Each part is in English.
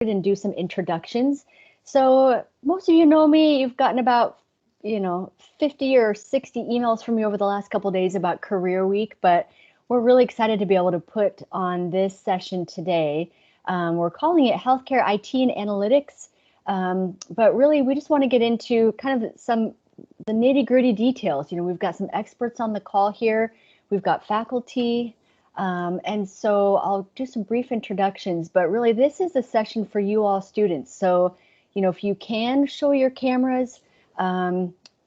and do some introductions. So most of you know me. You've gotten about 50 or 60 emails from me over the last couple of days about Career Week, but we're really excited to be able to put on this session today. We're calling it Healthcare IT and Analytics, but really we just want to get into kind of the nitty-gritty details. We've got some experts on the call here. We've got faculty. And so I'll do some brief introductions, but really this is a session for you all students. So, if you can show your cameras,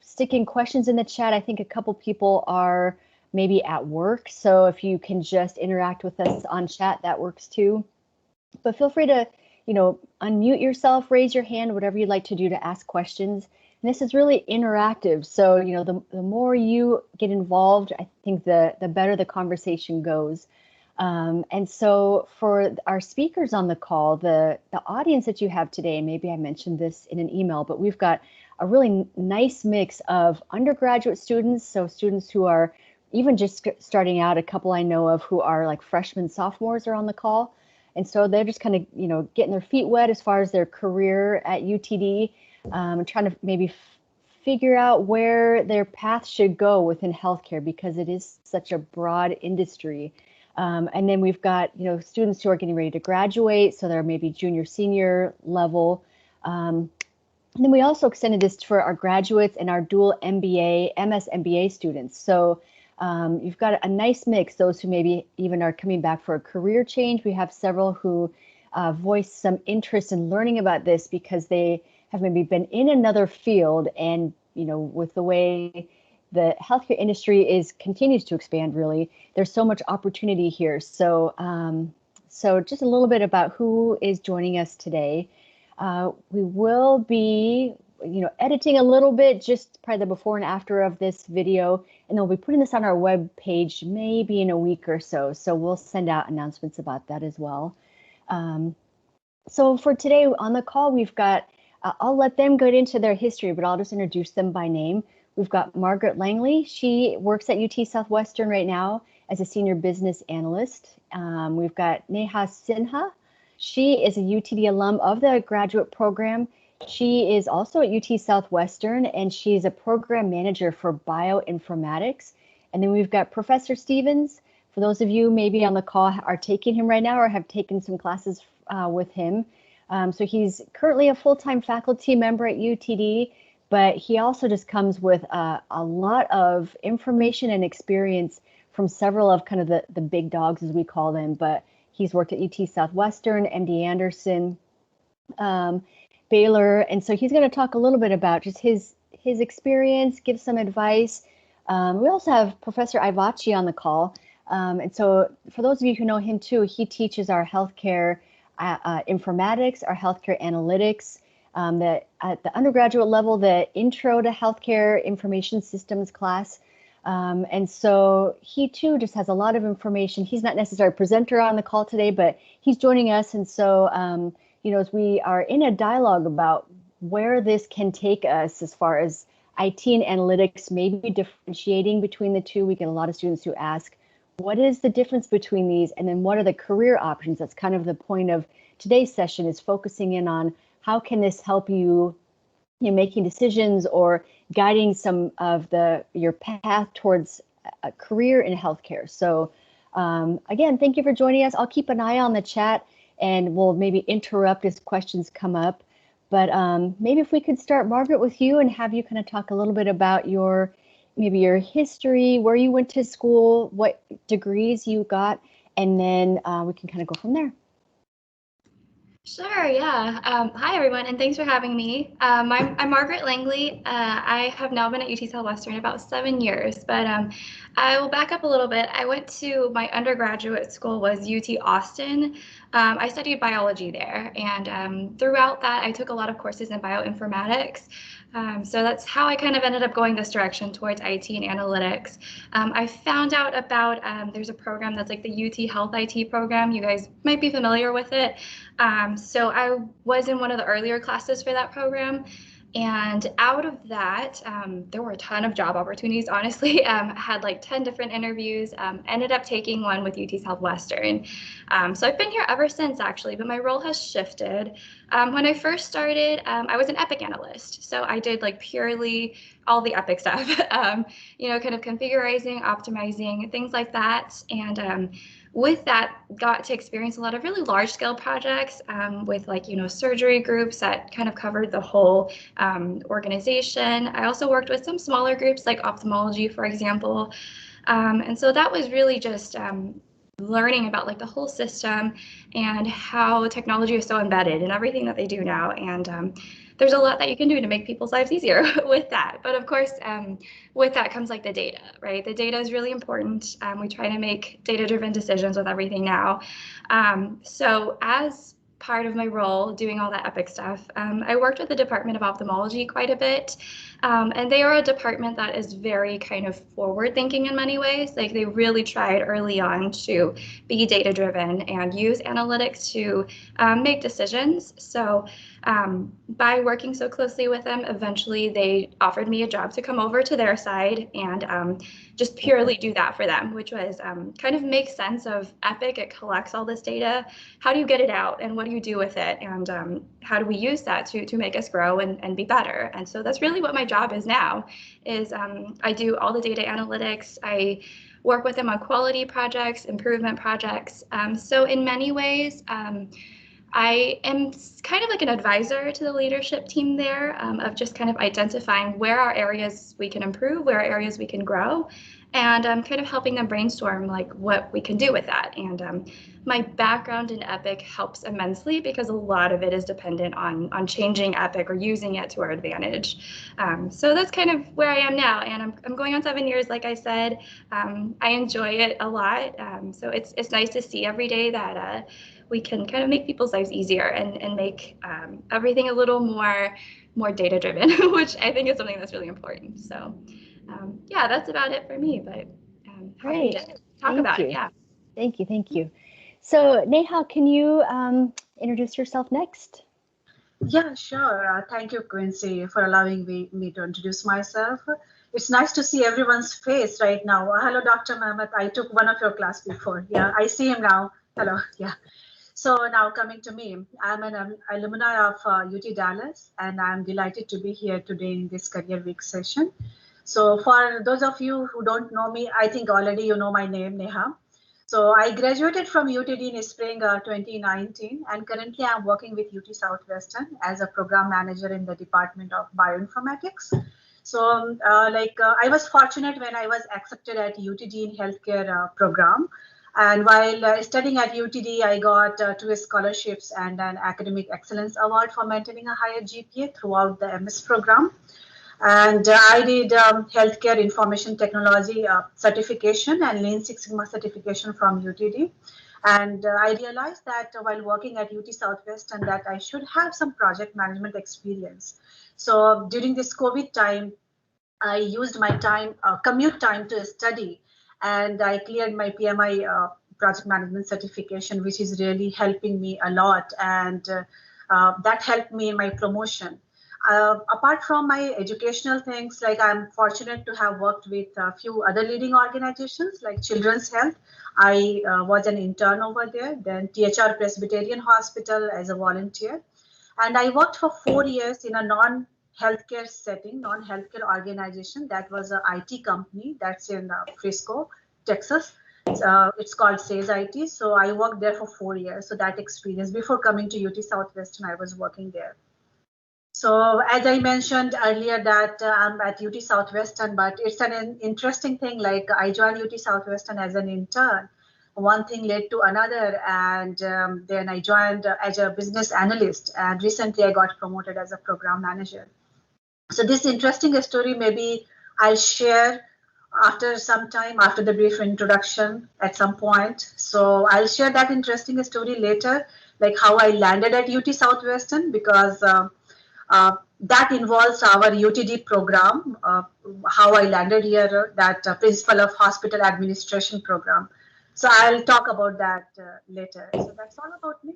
stick in questions in the chat. I think a couple people are maybe at work. So if you can just interact with us on chat, that works too. But feel free to, unmute yourself, raise your hand, whatever you'd like to do to ask questions. And this is really interactive. So, the more you get involved, I think the better the conversation goes. And so for our speakers on the call, the audience that you have today, maybe I mentioned this in an email, but we've got a really nice mix of undergraduate students, so students who are even just starting out. A couple I know of who are like freshmen, sophomores are on the call. And so they're just kind of, getting their feet wet as far as their career at UTD, trying to maybe figure out where their path should go within healthcare because it is such a broad industry. And then we've got, students who are getting ready to graduate, so they're maybe junior, senior level. And then we also extended this for our graduates and our dual MBA, MS MBA students. So you've got a nice mix, those who maybe even are coming back for a career change. We have several who voiced some interest in learning about this because they have maybe been in another field, and with the way the healthcare industry continues to expand, really, there's so much opportunity here. So so just a little bit about who is joining us today. We will be editing a little bit, just probably the before and after of this video, and then we'll be putting this on our web page maybe in a week or so. So we'll send out announcements about that as well. So for today on the call, we've got, I'll let them get into their history, but I'll just introduce them by name. We've got Margaret Langley. She works at UT Southwestern right now as a senior business analyst. We've got Neha Sinha. She is a UTD alum of the graduate program. She is also at UT Southwestern, and she's a program manager for bioinformatics. And then we've got Professor Stevens. For those of you maybe on the call are taking him right now or have taken some classes with him. So he's currently a full-time faculty member at UTD, but he also just comes with a lot of information and experience from several of kind of the big dogs, as we call them. But he's worked at UT Southwestern, MD Anderson, Baylor, and so he's going to talk a little bit about just his experience, give some advice. We also have Professor Ivachi on the call, and so for those of you who know him too, he teaches our healthcare informatics, our healthcare analytics. At the undergraduate level, the Intro to Healthcare Information Systems class. And so he too just has a lot of information. He's not necessarily a presenter on the call today, but he's joining us. And so, as we are in a dialogue about where this can take us as far as IT and analytics, maybe differentiating between the two, we get a lot of students who ask, what is the difference between these? And then what are the career options? That's kind of the point of today's session, is focusing in on how can this help you, making decisions or guiding some of your path towards a career in healthcare. So again, thank you for joining us. I'll keep an eye on the chat and we'll maybe interrupt as questions come up. But maybe if we could start, Margaret, with you and have you kind of talk a little bit about maybe your history, where you went to school, what degrees you got, and then we can kind of go from there. Sure, yeah. Hi, everyone, and thanks for having me. I'm Margaret Langley. I have now been at UT Southwestern about 7 years, but I will back up a little bit. I went to my undergraduate school was UT Austin. I studied biology there, and throughout that, I took a lot of courses in bioinformatics. So that's how I kind of ended up going this direction towards IT and analytics. I found out about there's a program that's like the UT Health IT program. You guys might be familiar with it. So I was in one of the earlier classes for that program. And out of that, there were a ton of job opportunities, honestly. I had like 10 different interviews, ended up taking one with UT Southwestern. So I've been here ever since, actually, but my role has shifted. When I first started, I was an Epic analyst. So I did like purely all the Epic stuff, kind of configuring, optimizing, things like that. And with that, got to experience a lot of really large scale projects with like, surgery groups that kind of covered the whole organization. I also worked with some smaller groups like ophthalmology, for example. And so that was really just learning about like the whole system and how technology is so embedded in everything that they do now. And there's a lot that you can do to make people's lives easier with that. But of course, with that comes like the data, right? The data is really important. We try to make data-driven decisions with everything now. So as part of my role doing all that Epic stuff, I worked with the Department of Ophthalmology quite a bit. And they are a department that is very kind of forward thinking in many ways. Like they really tried early on to be data driven and use analytics to make decisions. So by working so closely with them, eventually they offered me a job to come over to their side and just purely do that for them, which was kind of make sense of Epic. It collects all this data. How do you get it out and what do you do with it? And how do we use that to make us grow and be better? And so that's really what my job is now, is I do all the data analytics. I work with them on quality projects, improvement projects. So in many ways, I am kind of like an advisor to the leadership team there, of just kind of identifying where are areas we can improve, where are areas we can grow, and kind of helping them brainstorm like what we can do with that. And my background in Epic helps immensely because a lot of it is dependent on changing Epic or using it to our advantage. So that's kind of where I am now, and I'm going on 7 years, like I said. I enjoy it a lot. So it's nice to see every day that we can kind of make people's lives easier and make everything a little more data driven, which I think is something that's really important. So yeah, that's about it for me, but happy Great. to talk Thank about you. it. Yeah. Thank you. Thank you. So, Neha, can you introduce yourself next? Yeah, sure. Thank you, Quincy, for allowing me to introduce myself. It's nice to see everyone's face right now. Hello, Dr. Mehmet. I took one of your class before. Yeah, I see him now. Hello. Yeah. So now coming to me, I'm an alumni of UT Dallas, and I'm delighted to be here today in this Career Week session. So for those of you who don't know me, I think already you know my name, Neha. So I graduated from UTD in spring 2019, and currently I'm working with UT Southwestern as a program manager in the Department of Bioinformatics. So I was fortunate when I was accepted at UTD in healthcare program. And while studying at UTD, I got 2 scholarships and an academic excellence award for maintaining a higher GPA throughout the MS program. And I did healthcare information technology certification and Lean Six Sigma certification from UTD. And I realized that while working at UT Southwestern that I should have some project management experience. So during this COVID time, I used my time, commute time to study, and I cleared my PMI project management certification, which is really helping me a lot. And that helped me in my promotion. Apart from my educational things, like I'm fortunate to have worked with a few other leading organizations like Children's Health. I was an intern over there, then THR Presbyterian Hospital as a volunteer. And I worked for 4 years in a non-healthcare setting, non-healthcare organization. That was an IT company that's in Frisco, Texas. It's called Sage IT. So I worked there for 4 years. So that experience, before coming to UT Southwestern, I was working there. So as I mentioned earlier that I'm at UT Southwestern, but it's an interesting thing. Like I joined UT Southwestern as an intern. One thing led to another, and then I joined as a business analyst. And recently, I got promoted as a program manager. So this interesting story, maybe I'll share after some time, after the brief introduction at some point. So I'll share that interesting story later, like how I landed at UT Southwestern, because that involves our UTD program, how I landed here, that Principle of Hospital Administration program. So I'll talk about that later. So that's all about me.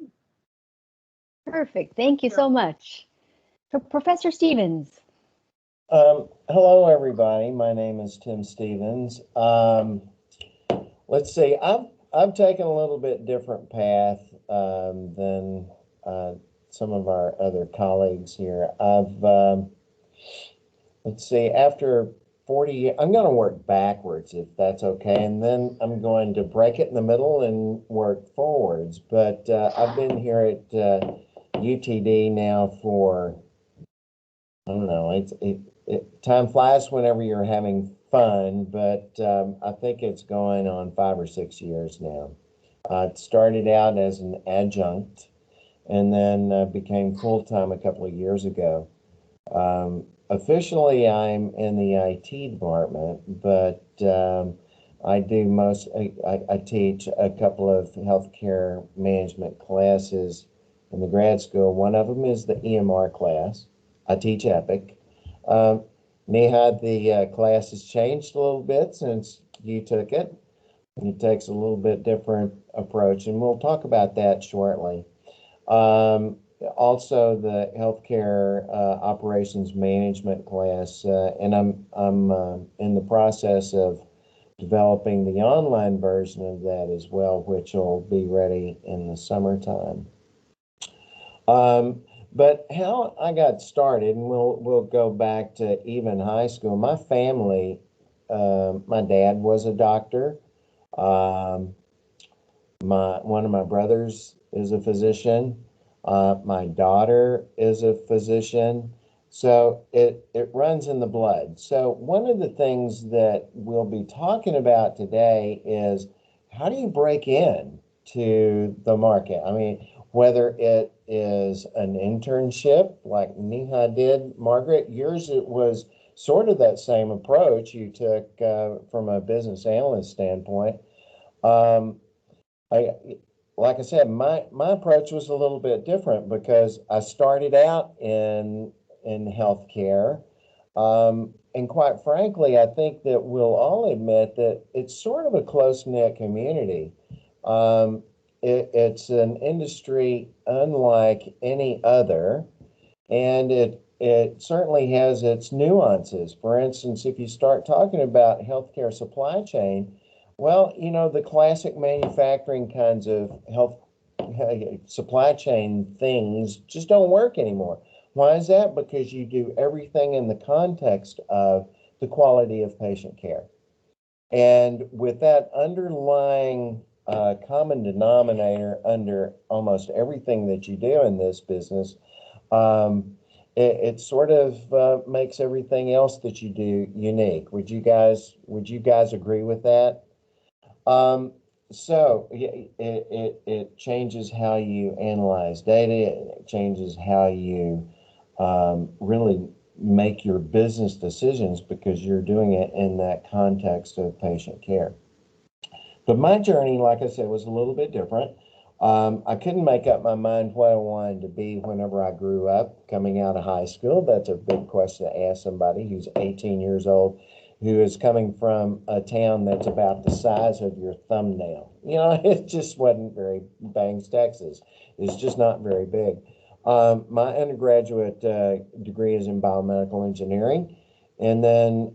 Perfect. Thank you so much. So Professor Stevens. Hello, everybody. My name is Tim Stevens. Let's see. I've taken a little bit different path than some of our other colleagues here. Let's see. After 40 years, I'm going to work backwards if that's okay, and then I'm going to break it in the middle and work forwards. But I've been here at UTD now for, I don't know, time flies whenever you're having fun, but I think it's going on 5 or 6 years now. It started out as an adjunct and then became full-time a couple of years ago. Officially, I'm in the IT department, but I teach a couple of healthcare management classes in the grad school. One of them is the EMR class. I teach Epic. Neha, the class has changed a little bit since you took it. It takes a little bit different approach, and we'll talk about that shortly. Also, the healthcare operations management class, and I'm in the process of developing the online version of that as well, which will be ready in the summertime. But how I got started, and we'll go back to even high school. My family, my dad was a doctor. One of my brothers is a physician. My daughter is a physician. So it runs in the blood. So one of the things that we'll be talking about today is how do you break in to the market? I mean, whether it is an internship like Neha did. Margaret, yours, it was sort of that same approach you took from a business analyst standpoint. Like I said, my approach was a little bit different because I started out in healthcare. And quite frankly, I think that we'll all admit that it's sort of a close-knit community. It's an industry unlike any other, and it certainly has its nuances. For instance, if you start talking about healthcare supply chain, well, you know, the classic manufacturing kinds of health supply chain things just don't work anymore. Why is that? Because you do everything in the context of the quality of patient care. And with that underlying common denominator under almost everything that you do in this business, it sort of makes everything else that you do unique. Would you guys agree with that? So it changes how you analyze data. It changes how you really make your business decisions because you're doing it in that context of patient care. But my journey, like I said, was a little bit different. I couldn't make up my mind what I wanted to be whenever I grew up coming out of high school. That's a big question to ask somebody who's 18 years old, who is coming from a town that's about the size of your thumbnail. You know, it just wasn't very, Bangs, Texas. It's just not very big. My undergraduate degree is in biomedical engineering. And then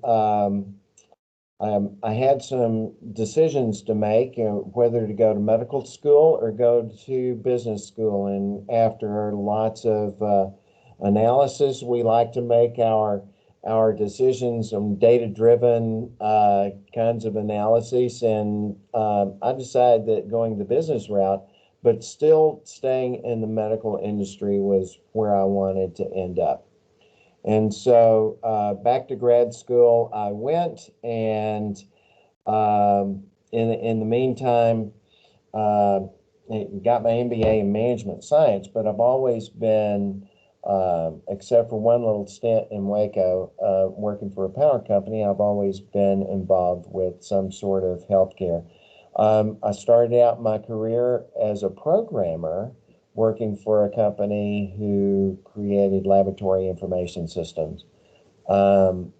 I had some decisions to make, whether to go to medical school or go to business school. And after lots of analysis, we like to make our decisions on data-driven kinds of analyses. And I decided that going the business route, but still staying in the medical industry, was where I wanted to end up. And so back to grad school I went, and in the meantime, got my MBA in management science, but I've always been, except for one little stint in Waco, working for a power company, I've always been involved with some sort of healthcare. I started out my career as a programmer, working for a company who created laboratory information systems. And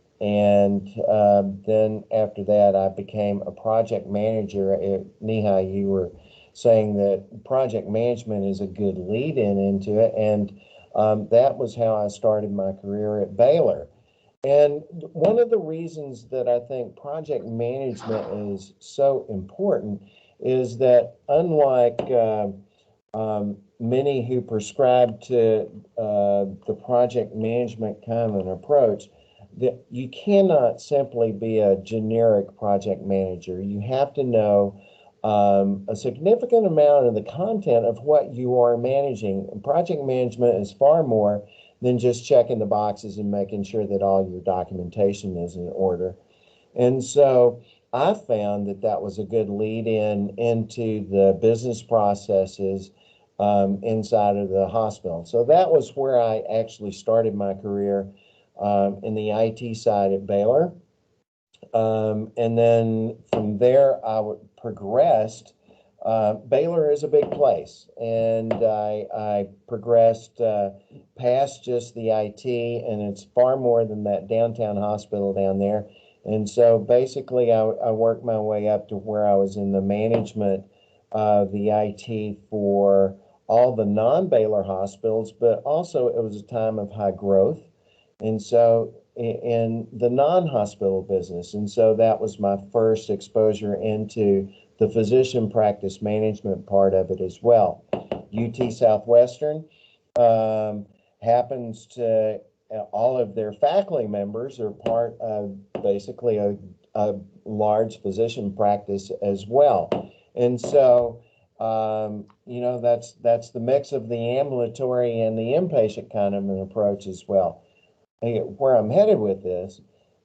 then after that, I became a project manager. Neha, you were saying that project management is a good lead-in into it. And that was how I started my career at Baylor. And one of the reasons that I think project management is so important is that unlike many who prescribe to the project management kind of an approach, that you cannot simply be a generic project manager. You have to know a significant amount of the content of what you are managing. Project management is far more than just checking the boxes and making sure that all your documentation is in order. And so I found that that was a good lead in into the business processes inside of the hospital. So that was where I actually started my career in the IT side at Baylor. And then from there, I progressed. Baylor is a big place, and I progressed past just the IT, and it's far more than that downtown hospital down there. And so basically, I worked my way up to where I was in the management of the IT for all the non-Baylor hospitals, but also it was a time of high growth. And so in the non-hospital business. And so that was my first exposure into the physician practice management part of it as well. UT Southwestern happens to, all of their faculty members are part of basically a large physician practice as well. And so, that's the mix of the ambulatory and the inpatient kind of an approach as well. Where I'm headed with this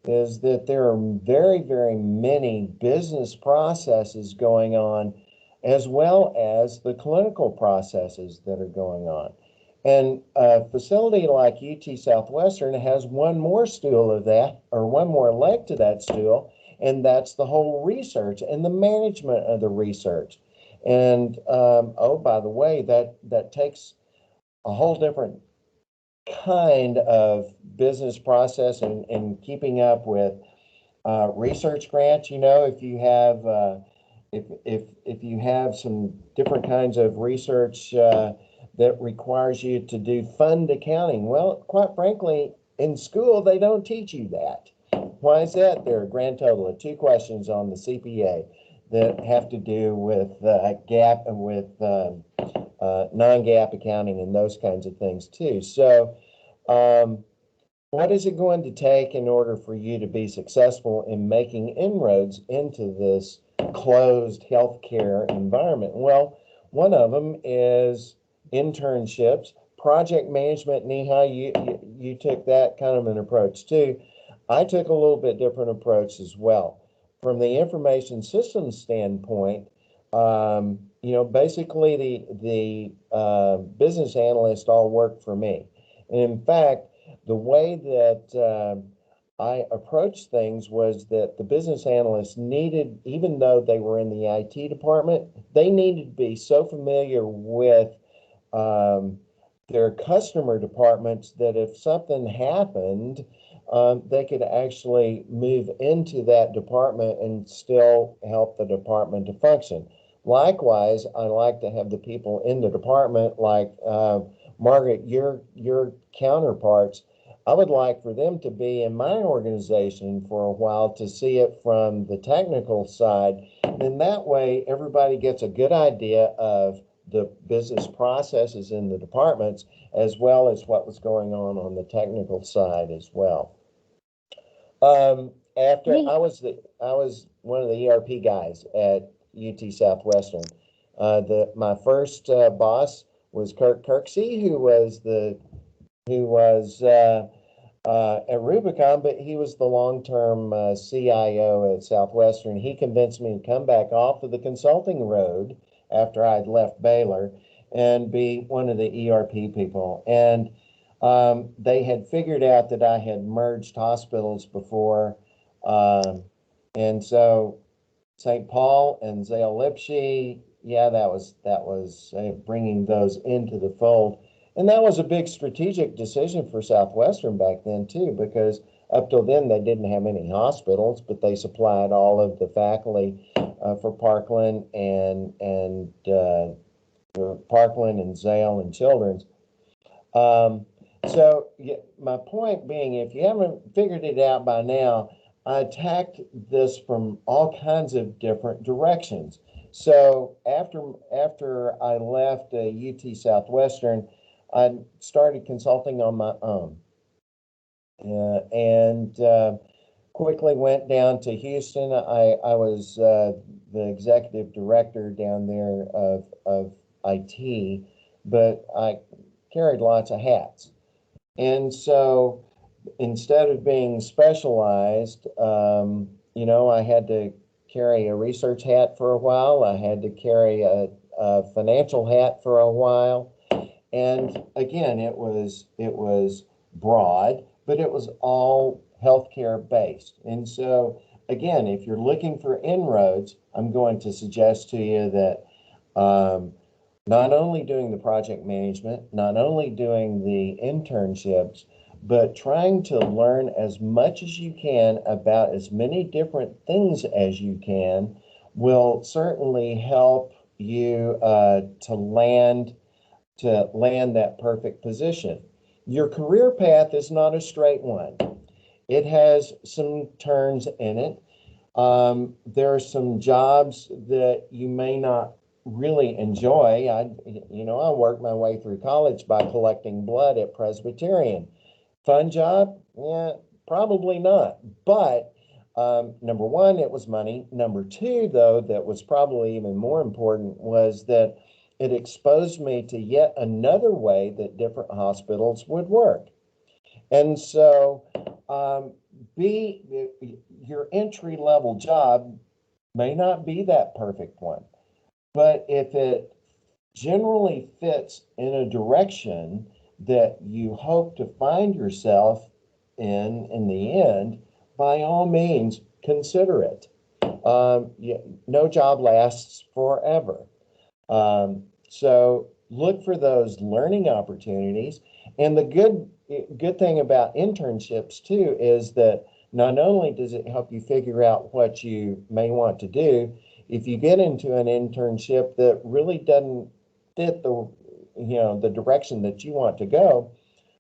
is that there are very, very many business processes going on, as well as the clinical processes that are going on. And a facility like UT Southwestern has one more stool of that, or one more leg to that stool, and that's the whole research and the management of the research. And by the way, that takes a whole different kind of business process and keeping up with research grants. If you have if you have some different kinds of research that requires you to do fund accounting, well, quite frankly, in school they don't teach you that. Why is that? There are a grand total of 2 questions on the CPA that have to do with GAAP and with non-GAAP accounting and those kinds of things too. So what is it going to take in order for you to be successful in making inroads into this closed healthcare environment? Well, one of them is internships, project management. Neha, you took that kind of an approach too. I took a little bit different approach as well. From the information systems standpoint, basically the business analysts all work for me. And in fact, the way that I approached things was that the business analysts needed, even though they were in the IT department, they needed to be so familiar with their customer departments that if something happened, they could actually move into that department and still help the department to function. Likewise, I like to have the people in the department, like Margaret, your counterparts. I would like for them to be in my organization for a while to see it from the technical side. And that way, everybody gets a good idea of the business processes in the departments, as well as what was going on the technical side as well. After I was one of the ERP guys at UT Southwestern. My first boss was Kirk Kirksey, who was at Rubicon, but he was the long-term CIO at Southwestern. He convinced me to come back off of the consulting road after I'd left Baylor and be one of the ERP people. And they had figured out that I had merged hospitals before. And so St. Paul and Zale Lipshe, yeah, that was bringing those into the fold. And that was a big strategic decision for Southwestern back then too, because up till then they didn't have any hospitals, but they supplied all of the faculty for Parkland and Parkland and Zale and Children's. So my point being, if you haven't figured it out by now, I attacked this from all kinds of different directions. So after I left UT Southwestern, I started consulting on my own, and quickly went down to Houston. I was the executive director down there of IT, but I carried lots of hats. And so instead of being specialized, I had to carry a research hat for a while. I had to carry a financial hat for a while. And again, it was broad, but it was all healthcare based. And so again, if you're looking for inroads, I'm going to suggest to you that not only doing the project management, not only doing the internships, but trying to learn as much as you can about as many different things as you can will certainly help you to land that perfect position. Your career path is not a straight one. It has some turns in it. There are some jobs that you may not really enjoy. I worked my way through college by collecting blood at Presbyterian. Fun job? Yeah, probably not. But number one, it was money. Number two, though, that was probably even more important was that it exposed me to yet another way that different hospitals would work. And so your entry-level job may not be that perfect one. But if it generally fits in a direction that you hope to find yourself in the end, by all means, consider it. No job lasts forever. So look for those learning opportunities. And the good thing about internships too is that not only does it help you figure out what you may want to do, if you get into an internship that really doesn't fit the direction that you want to go,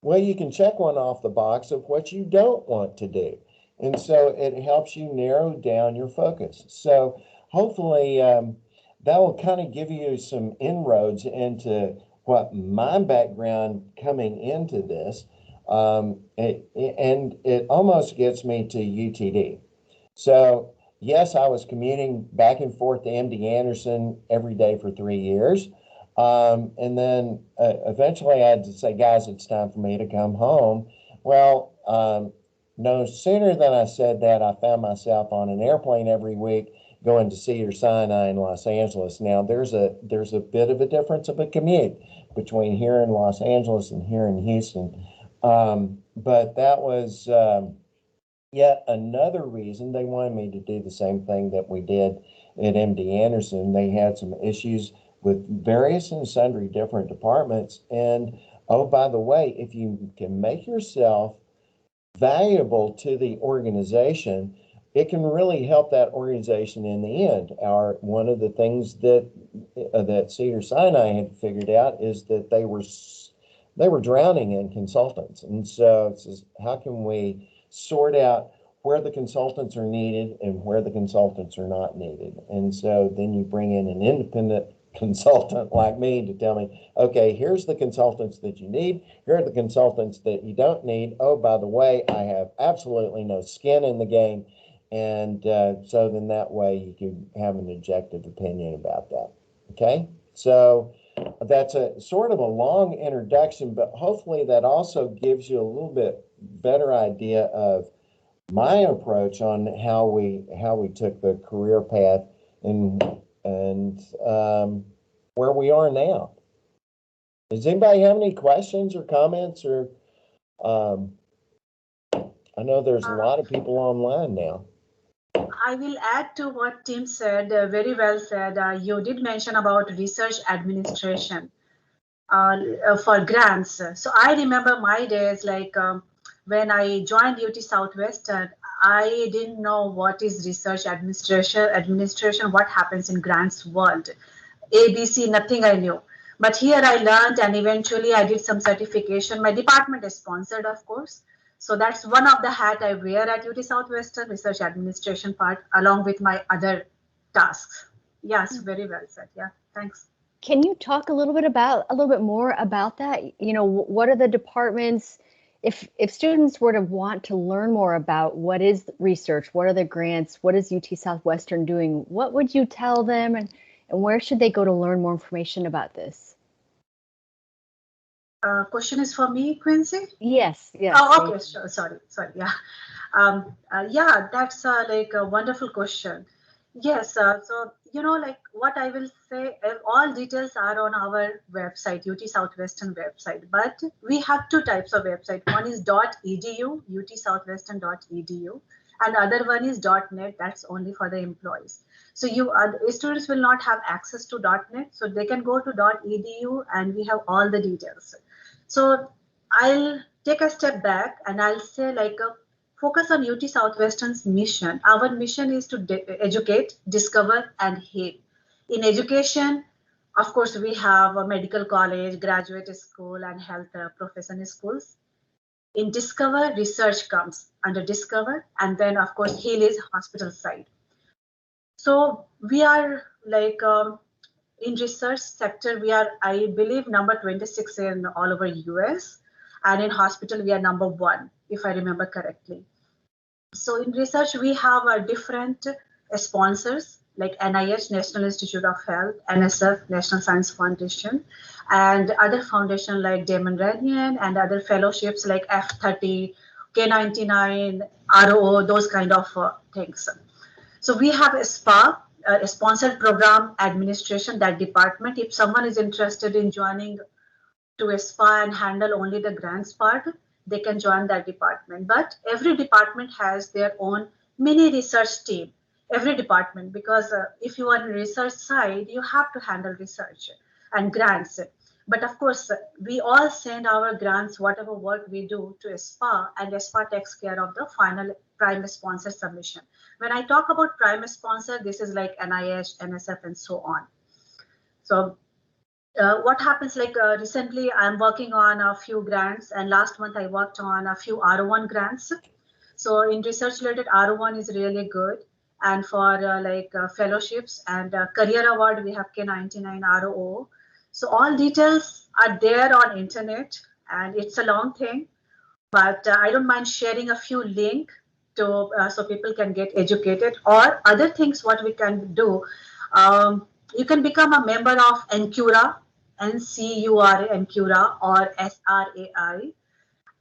well, you can check one off the box of what you don't want to do. And so it helps you narrow down your focus. So hopefully that will kind of give you some inroads into what my background coming into this. And it almost gets me to UTD. So yes, I was commuting back and forth to MD Anderson every day for 3 years. And then eventually I had to say, guys, it's time for me to come home. Well, no sooner than I said that, I found myself on an airplane every week going to Cedars-Sinai in Los Angeles. Now, there's a bit of a difference of a commute between here in Los Angeles and here in Houston. But that was yet another reason they wanted me to do the same thing that we did at MD Anderson. They had some issues with various and sundry different departments. And oh, by the way, if you can make yourself valuable to the organization, it can really help that organization in the end. One of the things that Cedars-Sinai had figured out is that they were drowning in consultants. And so it says, how can we sort out where the consultants are needed and where the consultants are not needed? And so then you bring in an independent consultant like me to tell me, okay, here's the consultants that you need. Here are the consultants that you don't need. Oh, by the way, I have absolutely no skin in the game. And so then that way you can have an objective opinion about that. Okay, so that's a sort of a long introduction, but hopefully that also gives you a little bit better idea of my approach on how we took the career path and where we are now. Does anybody have any questions or comments? Or I know there's a lot of people online now. I will add to what Tim said, very well said. You did mention about research administration for grants. So I remember my days, like when I joined UT Southwestern, I didn't know what is research administration, what happens in grants world. ABC, nothing I knew. But here I learned, and eventually I did some certification. My department is sponsored, of course. So that's one of the hat I wear at UT Southwestern, research administration part, along with my other tasks. Yes, very well said. Yeah, thanks. Can you talk a little bit more about that? You know, what are the departments? If students were to want to learn more about what is research, what are the grants, what is UT Southwestern doing, what would you tell them, and where should they go to learn more information about this? Question is for me, Quincy? Yes. Oh, okay, sure. Sorry. Yeah. Yeah, that's like a wonderful question. Yes, so like what I will say, all details are on our website, UT Southwestern website. But we have two types of website. One is .edu, utsouthwestern.edu, and other one is .net. That's only for the employees. So students will not have access to .net, so they can go to .edu, and we have all the details. So I'll take a step back and I'll say focus on UT Southwestern's mission. Our mission is to educate, discover, and heal. In education, of course, we have a medical college, graduate school, and health professional schools. In discover, research comes under discover, and then of course, heal is hospital side. So we are in research sector, we are, I believe, number 26 in all over US, and in hospital we are number 1, if I remember correctly. So in research, we have different sponsors like NIH, National Institute of Health, NSF, National Science Foundation, and other foundation like Damon Runyon, and other fellowships like F30, K99, ROO, those kind of things. So we have a SPA, a sponsored program administration, that department. If someone is interested in joining to a SPA and handle only the grants part, they can join that department. But every department has their own mini research team, every department, because if you are on the research side, you have to handle research and grants. But of course, we all send our grants, whatever work we do, to a SPA, and a SPA takes care of the final prime sponsor submission. When I talk about prime sponsor, this is like NIH, NSF, and so on. So what happens, recently I'm working on a few grants, and last month I worked on a few R01 grants. So in research related, R01 is really good. And for fellowships and career award, we have K99 ROO. So all details are there on internet, and it's a long thing, but I don't mind sharing a few links to so people can get educated. Or other things, what we can do, you can become a member of NCURA, NCURA, NCURA, or SRAI,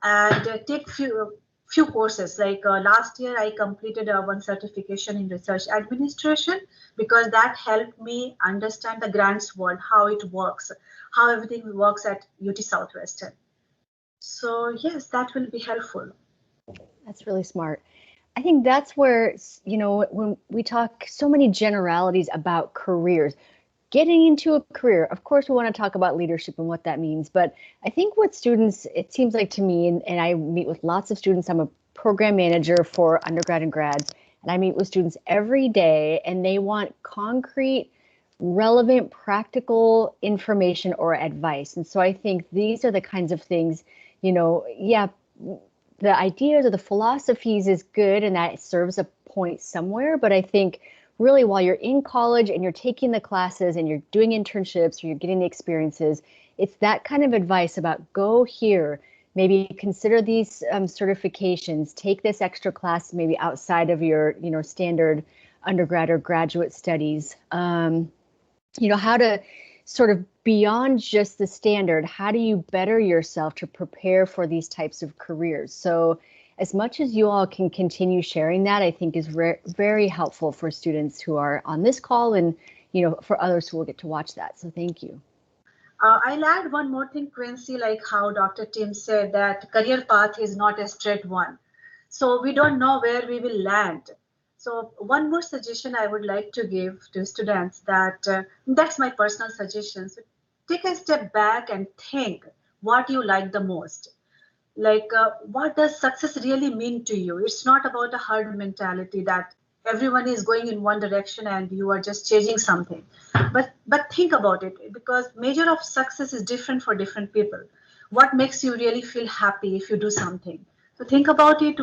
and take few courses. Like last year, I completed one certification in research administration, because that helped me understand the grants world, how it works, how everything works at UT Southwestern. So yes, that will be helpful. That's really smart. I think that's where, when we talk so many generalities about careers, getting into a career, of course, we want to talk about leadership and what that means. But I think what students, it seems like to me, and I meet with lots of students, I'm a program manager for undergrad and grads, and I meet with students every day, and they want concrete, relevant, practical information or advice. And so I think these are the kinds of things, the ideas or the philosophies is good, and that serves a point somewhere. But I think really, while you're in college and you're taking the classes and you're doing internships or you're getting the experiences, it's that kind of advice about go here, maybe consider these certifications, take this extra class maybe outside of your standard undergrad or graduate studies. How to sort of beyond just the standard, how do you better yourself to prepare for these types of careers? So as much as you all can continue sharing that, I think is very helpful for students who are on this call, and for others who will get to watch that. So thank you. I'll add one more thing, Quincy, like how Dr. Tim said that career path is not a straight one. So we don't know where we will land. So one more suggestion I would like to give to students, that's my personal suggestion. So take a step back and think what you like the most. What does success really mean to you? It's not about a herd mentality that everyone is going in one direction and you are just changing something. But think about it, because measure of success is different for different people. What makes you really feel happy if you do something? So think about it,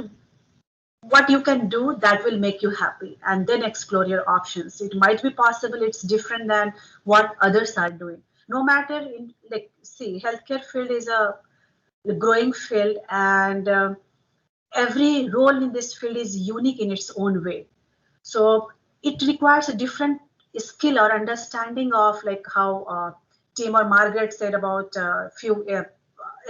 what you can do that will make you happy, and then explore your options. It might be possible it's different than what others are doing. No matter in, like, see, healthcare field is a growing field, and every role in this field is unique in its own way. So it requires a different skill or understanding of, like how Tim or Margaret said about few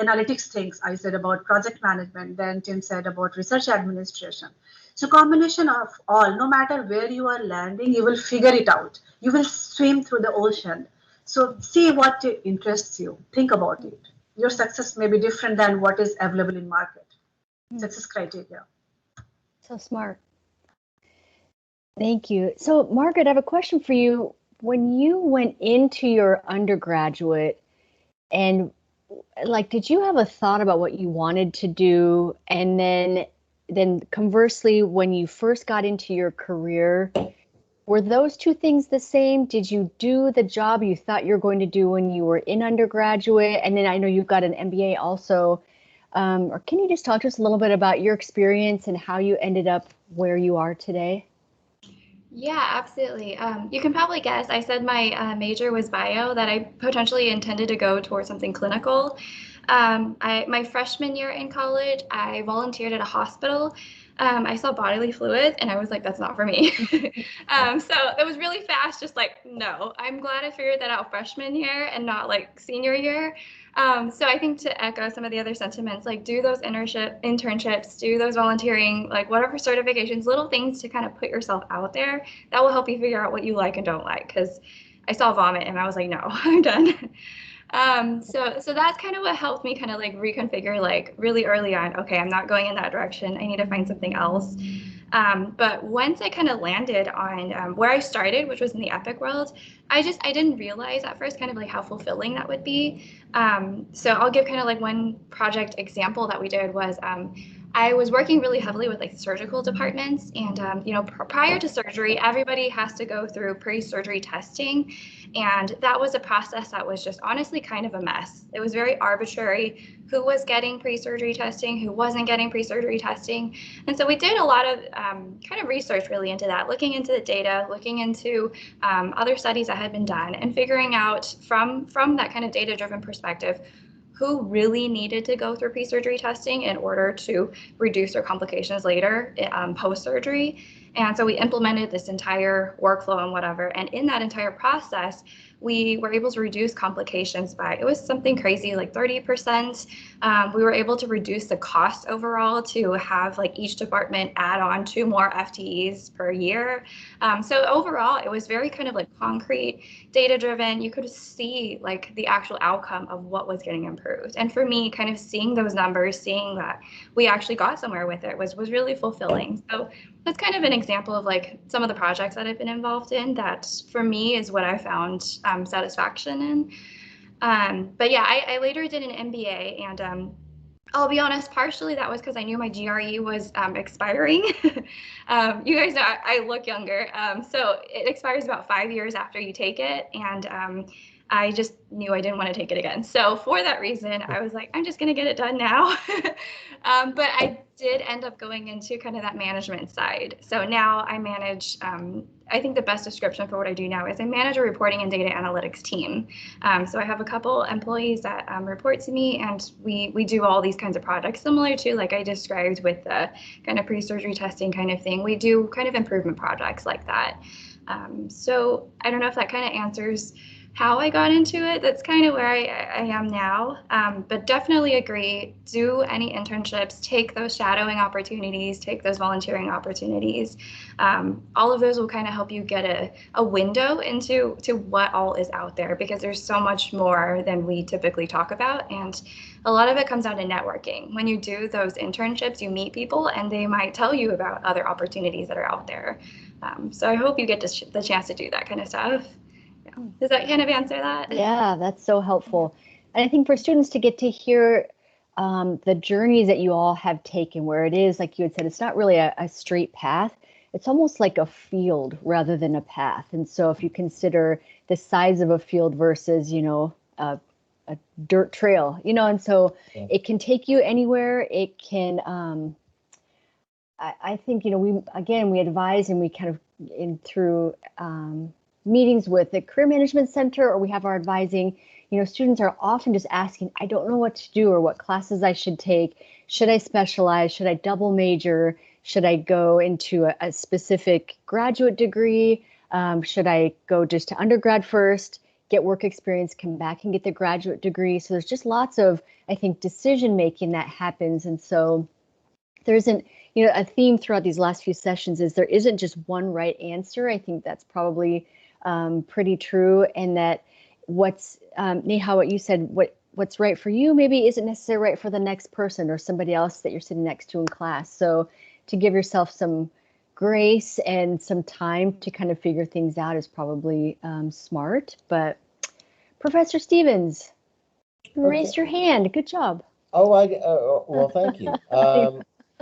analytics things. I said about project management, then Tim said about research administration. So combination of all, no matter where you are landing, you will figure it out. You will swim through the ocean. So see what interests you. Think about it. Your success may be different than what is available in market. Success criteria. So smart. Thank you. So, Margaret, I have a question for you. When you went into your undergraduate, and like, did you have a thought about what you wanted to do? And then conversely, when you first got into your career, were those two things the same? Did you do the job you thought you were going to do when you were in undergraduate? And then I know you've got an MBA also. Or can you just talk to us a little bit about your experience and how you ended up where you are today? Yeah, absolutely. You can probably guess, I said my major was bio, that I potentially intended to go towards something clinical. My freshman year in college, I volunteered at a hospital. I saw bodily fluids and I was like, that's not for me. So it was really fast, just like, no. I'm glad I figured that out freshman year and not like senior year. So I think, to echo some of the other sentiments, like do those internships, do those volunteering, like whatever certifications, little things to kind of put yourself out there. That will help you figure out what you like and don't like. Because I saw vomit and I was like, no, I'm done. So that's kind of what helped me kind of like reconfigure, like really early on, okay, I'm not going in that direction. I need to find something else. But once I kind of landed on where I started, which was in the Epic world, I didn't realize at first kind of like how fulfilling that would be. So I'll give kind of like one project example that we did was I was working really heavily with like surgical departments, and prior to surgery, everybody has to go through pre-surgery testing, and that was a process that was just honestly kind of a mess. It was very arbitrary who was getting pre-surgery testing, who wasn't getting pre-surgery testing, and so we did a lot of kind of research really into that, looking into the data, looking into other studies that had been done, and figuring out from that kind of data-driven perspective who really needed to go through pre-surgery testing in order to reduce their complications later post-surgery. And so we implemented this entire workflow and whatever. And in that entire process, we were able to reduce complications by, it was something crazy, like 30%. We were able to reduce the cost overall to have like each department add on 2 more FTEs per year. So overall, it was very kind of like concrete, data driven. You could see like the actual outcome of what was getting improved. And for me, kind of seeing those numbers, seeing that we actually got somewhere with it was really fulfilling. So that's kind of an example of like some of the projects that I've been involved in that for me is what I found satisfaction in. But yeah, I later did an MBA, and I'll be honest, partially that was because I knew my GRE was expiring. You guys know I look younger. So it expires about 5 years after you take it. And I just knew I didn't want to take it again. So for that reason, I was like, I'm just going to get it done now. But I did end up going into kind of that management side. So now I manage, I think the best description for what I do now is I manage a reporting and data analytics team. So I have a couple employees that report to me, and we do all these kinds of projects similar to like I described with the kind of pre-surgery testing kind of thing. We do kind of improvement projects like that. So I don't know if that kind of answers how I got into it. That's kind of where I am now. But definitely agree, do any internships, take those shadowing opportunities, take those volunteering opportunities. All of those will kind of help you get a window into what all is out there, because there's so much more than we typically talk about. And a lot of it comes down to networking. When you do those internships, you meet people and they might tell you about other opportunities that are out there. So I hope you get the chance to do that kind of stuff. Does that kind of answer that? Yeah, that's so helpful. And I think for students to get to hear the journeys that you all have taken, where it is, like you had said, it's not really a straight path. it's almost like a field rather than a path. And so if you consider the size of a field versus, a dirt trail, and so it can take you anywhere. It can, I think, we advise and we kind of through meetings with the Career Management Center, or we have our advising, students are often just asking, I don't know what to do or what classes I should take. Should I specialize? Should I double major? Should I go into a specific graduate degree? Should I go just to undergrad first, get work experience, come back and get the graduate degree? So there's just lots of, I think, decision making that happens. And so there isn't, a theme throughout these last few sessions is there isn't just one right answer. I think that's probably pretty true. And that what's, Neha, what you said, what's right for you maybe isn't necessarily right for the next person or somebody else that you're sitting next to in class. So to give yourself some grace and some time to kind of figure things out is probably smart. But Professor Stevens, you raised your hand. Good job. Oh, well, thank you.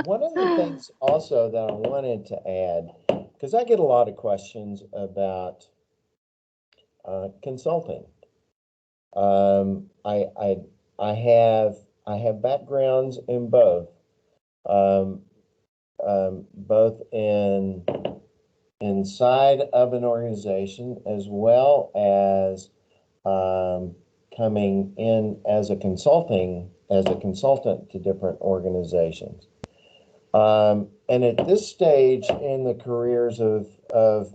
One of the things also that I wanted to add, because I get a lot of questions about consulting. I have backgrounds in both, both inside of an organization as well as coming in as a consultant to different organizations. And at this stage in the careers of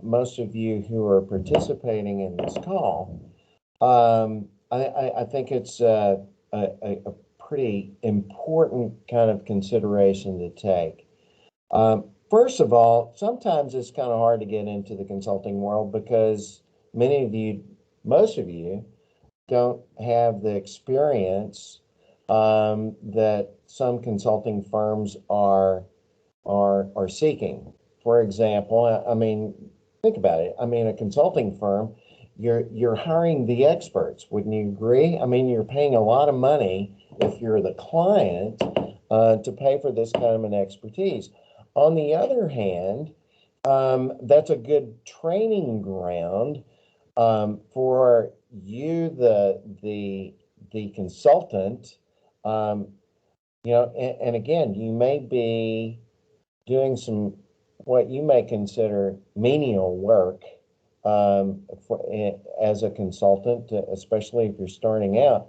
most of you who are participating in this call, I think it's a pretty important kind of consideration to take. First of all, sometimes it's kind of hard to get into the consulting world because most of you don't have the experience that some consulting firms are seeking. For example, I mean, think about it. I mean, a consulting firm, you're hiring the experts. Wouldn't you agree? I mean, you're paying a lot of money if you're the client to pay for this kind of an expertise. On the other hand, that's a good training ground for you, the consultant. And again, you may be doing some what you may consider menial work as a consultant, especially if you're starting out.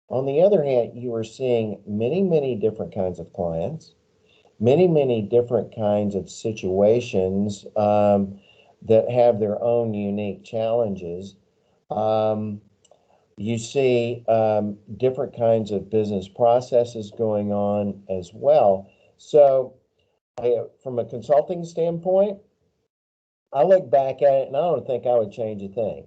On the other hand, you are seeing many, many different kinds of clients, many, many different kinds of situations that have their own unique challenges. You see different kinds of business processes going on as well. So from a consulting standpoint, I look back at it and I don't think I would change a thing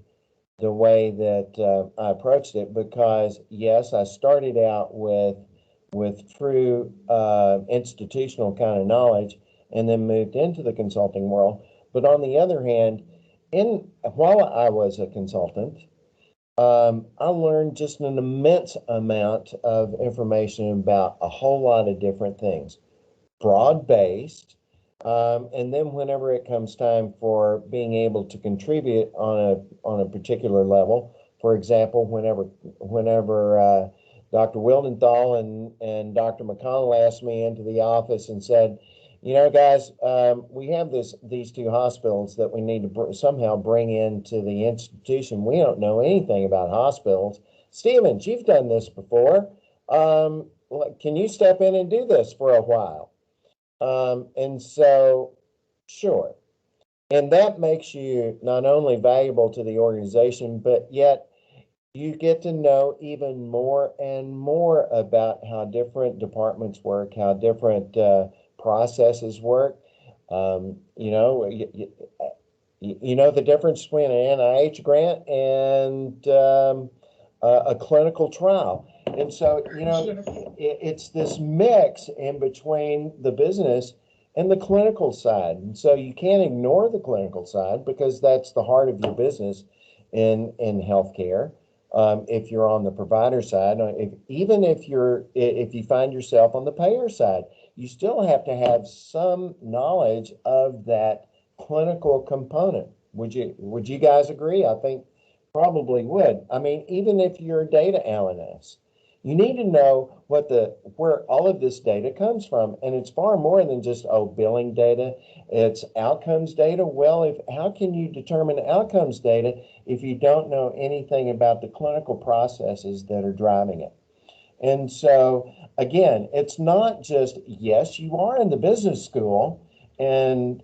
the way that I approached it, because yes, I started out with true institutional kind of knowledge and then moved into the consulting world. But on the other hand, while I was a consultant, I learned just an immense amount of information about a whole lot of different things, broad-based. And then whenever it comes time for being able to contribute on a particular level, for example, whenever Dr. Wildenthal and Dr. McConnell asked me into the office and said, guys, we have these two hospitals that we need to somehow bring into the institution. We don't know anything about hospitals. Stevens, you've done this before. Can you step in and do this for a while? And so, sure. And that makes you not only valuable to the organization, but yet you get to know even more and more about how different departments work, how different processes work. You know the difference between an NIH grant and a clinical trial. And so, it's this mix in between the business and the clinical side. And so you can't ignore the clinical side because that's the heart of your business in healthcare. If you're on the provider side, even if you find yourself on the payer side, you still have to have some knowledge of that clinical component. Would you guys agree? I think probably would. I mean, even if you're a data analyst, you need to know where all of this data comes from. And it's far more than just, billing data. It's outcomes data. Well, how can you determine outcomes data if you don't know anything about the clinical processes that are driving it? And so, again, it's not just, yes, you are in the business school, and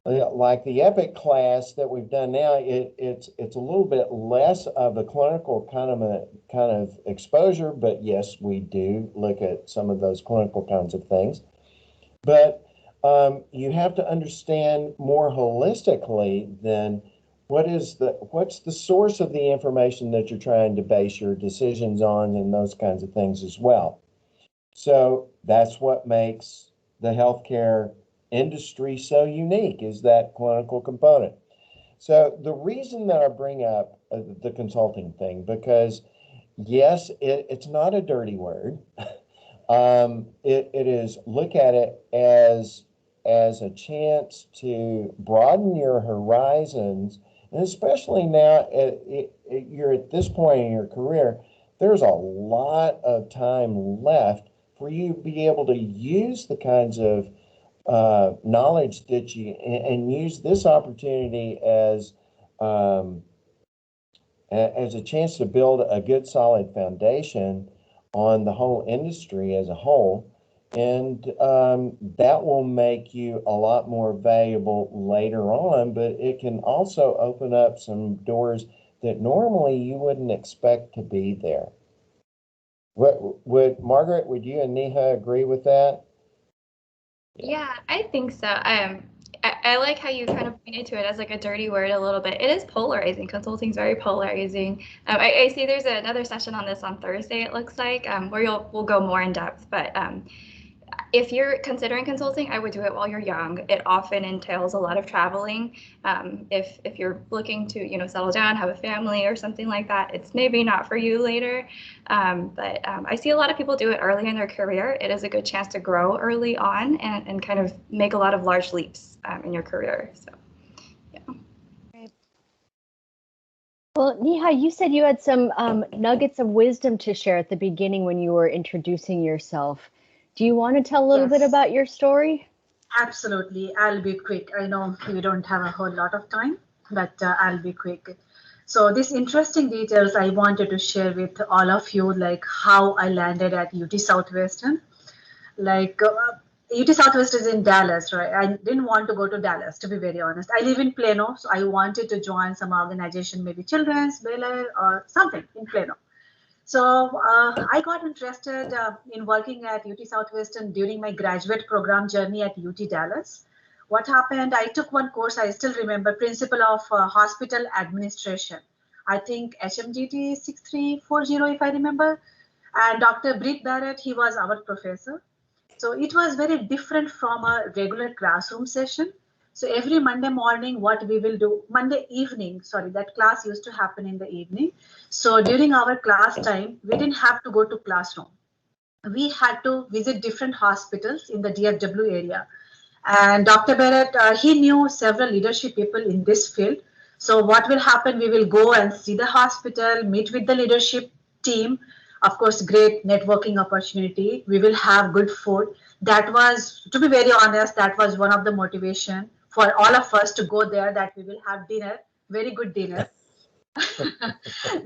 like the EPIC class that we've done now, it's a little bit less of a clinical kind of exposure, but yes, we do look at some of those clinical kinds of things. But you have to understand more holistically than what's the source of the information that you're trying to base your decisions on, and those kinds of things as well. So that's what makes the healthcare industry so unique, is that clinical component. So the reason that I bring up the consulting thing, because yes, it's not a dirty word. It is, look at it as a chance to broaden your horizons, and especially now you're at this point in your career, there's a lot of time left for you to be able to use the kinds of knowledge that and use this opportunity as a chance to build a good solid foundation on the whole industry as a whole, and that will make you a lot more valuable later on, but it can also open up some doors that normally you wouldn't expect to be there. Margaret, would you and Neha agree with that? Yeah, I think so. I like how you kind of pointed to it as like a dirty word a little bit. It is polarizing. Consulting is very polarizing. I see there's another session on this on Thursday, it looks like, where we'll go more in depth. But if you're considering consulting, I would do it while you're young. It often entails a lot of traveling. If you're looking to settle down, have a family or something like that, it's maybe not for you later. But I see a lot of people do it early in their career. It is a good chance to grow early on and kind of make a lot of large leaps in your career. So, yeah. Great. Well, Neha, you said you had some nuggets of wisdom to share at the beginning when you were introducing yourself. Do you want to tell a little bit about your story? Absolutely. I'll be quick. I know we don't have a whole lot of time, but I'll be quick. So these interesting details I wanted to share with all of you, like how I landed at UT Southwestern. Like UT Southwestern is in Dallas, right? I didn't want to go to Dallas, to be very honest. I live in Plano, so I wanted to join some organization, maybe Children's, Baylor, or something in Plano. So I got interested in working at UT Southwestern during my graduate program journey at UT Dallas. What happened, I took one course, I still remember, Principle of Hospital Administration. I think HMDT 6340, if I remember. And Dr. Britt Barrett, he was our professor. So it was very different from a regular classroom session. So every Monday morning, what we will do, Monday evening, sorry, that class used to happen in the evening. So during our class time, we didn't have to go to classroom. We had to visit different hospitals in the DFW area. And Dr. Barrett, he knew several leadership people in this field. So what will happen, we will go and see the hospital, meet with the leadership team. Of course, great networking opportunity. We will have good food. That was, to be very honest, that was one of the motivation for all of us to go there, that we will have dinner, very good dinner.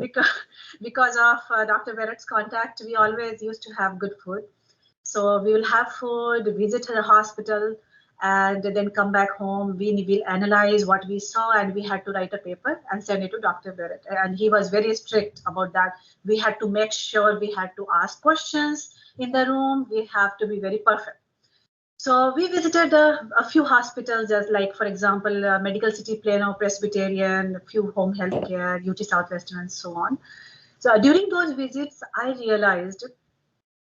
because of Dr. Barrett's contact, we always used to have good food. So we will have food, visit the hospital, and then come back home. We will analyze what we saw, and we had to write a paper and send it to Dr. Barrett. And he was very strict about that. We had to make sure we had to ask questions in the room. We have to be very perfect. So we visited a few hospitals, just like, for example, Medical City Plano, Presbyterian, a few home healthcare, UT Southwestern, and so on. So during those visits, I realized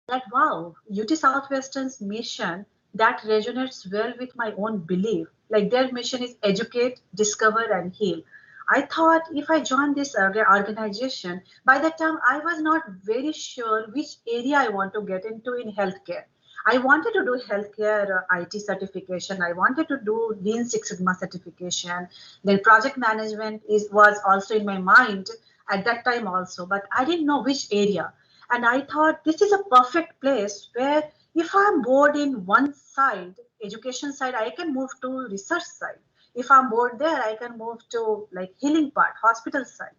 that, wow, UT Southwestern's mission, that resonates well with my own belief. Like, their mission is educate, discover, and heal. I thought if I joined this organization, by that time I was not very sure which area I want to get into in healthcare. I wanted to do healthcare IT certification. I wanted to do Lean Six Sigma certification. Then project management was also in my mind at that time also, but I didn't know which area. And I thought this is a perfect place where if I'm bored in one side, education side, I can move to research side. If I'm bored there, I can move to like healing part, hospital side.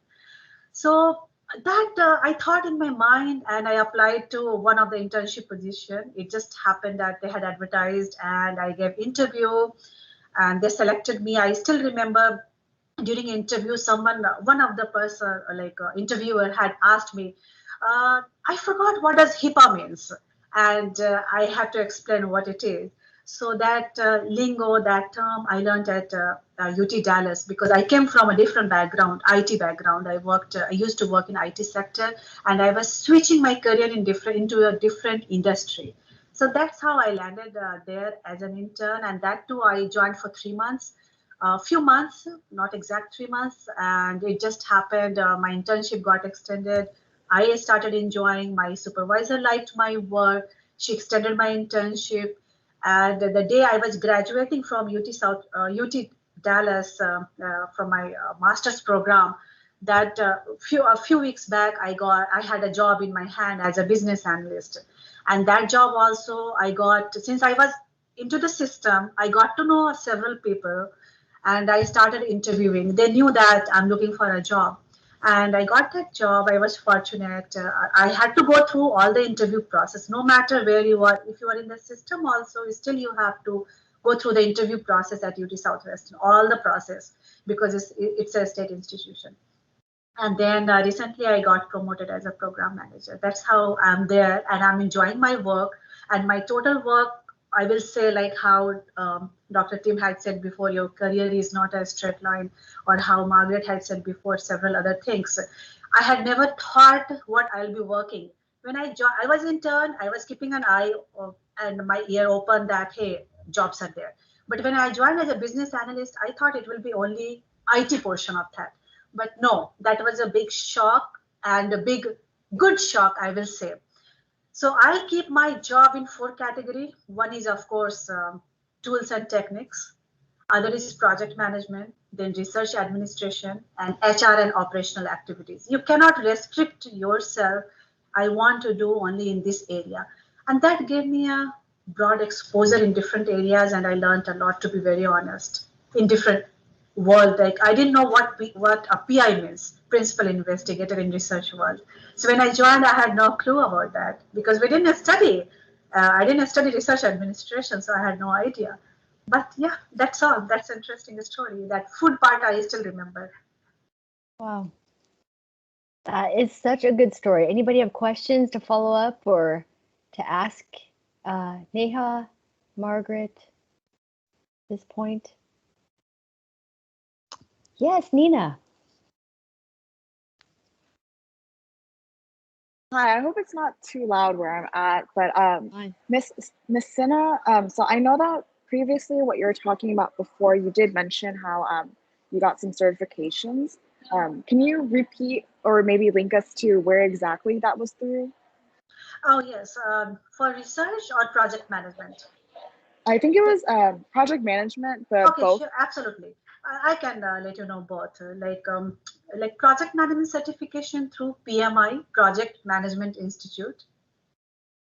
So that I thought in my mind, and I applied to one of the internship position. It just happened that they had advertised, and I gave interview, and they selected me. I still remember during interview, one of the person, interviewer, had asked me, I forgot what does HIPAA means, and I had to explain what it is. So that lingo, that term, I learned at UT Dallas because I came from a different background, IT background. I used to work in IT sector, and I was switching my career into a different industry. So that's how I landed there as an intern, and that too I joined for 3 months. A few months, not exact 3 months, and it just happened. My internship got extended. I started enjoying. My supervisor liked my work. She extended my internship, and the day I was graduating from UT Dallas from my master's program, that a few weeks back, I had a job in my hand as a business analyst, and that job also I got since I was into the system. I got to know several people and I started interviewing. They knew that I'm looking for a job. And I got that job. I was fortunate. I had to go through all the interview process, no matter where you are. If you are in the system, also, still you have to go through the interview process at UT Southwestern, all the process, because it's a state institution. And then recently I got promoted as a program manager. That's how I'm there, and I'm enjoying my work. And my total work, I will say, like how Dr. Tim had said before, your career is not a straight line, or how Margaret had said before, several other things. I had never thought what I'll be working. When I was intern, I was keeping an eye and my ear open that, hey, jobs are there. But when I joined as a business analyst, I thought it will be only IT portion of that. But no, that was a big shock, and a good shock, I will say. So I keep my job in 4 categories. One is, of course, tools and techniques. Other is project management, then research administration, and HR and operational activities. You cannot restrict yourself. I want to do only in this area. And that gave me a broad exposure in different areas, and I learned a lot, to be very honest, in different world. Like I didn't know what a PI means, principal investigator in research world. So when I joined, I had no clue about that because we didn't study. I didn't study research administration, so I had no idea. But yeah, that's all. That's an interesting story. That food part I still remember. Wow. That is such a good story. Anybody have questions to follow up or to ask Neha, Margaret, at this point? Yes, Nina. Hi, I hope it's not too loud where I'm at, but Fine. Miss Sinha, so I know that previously what you were talking about before, you did mention how you got some certifications. Can you repeat or maybe link us to where exactly that was through? Oh yes, for research or project management. I think it was project management, but Okay, both. sure, absolutely. I can let you know both. Like project management certification through PMI, Project Management Institute.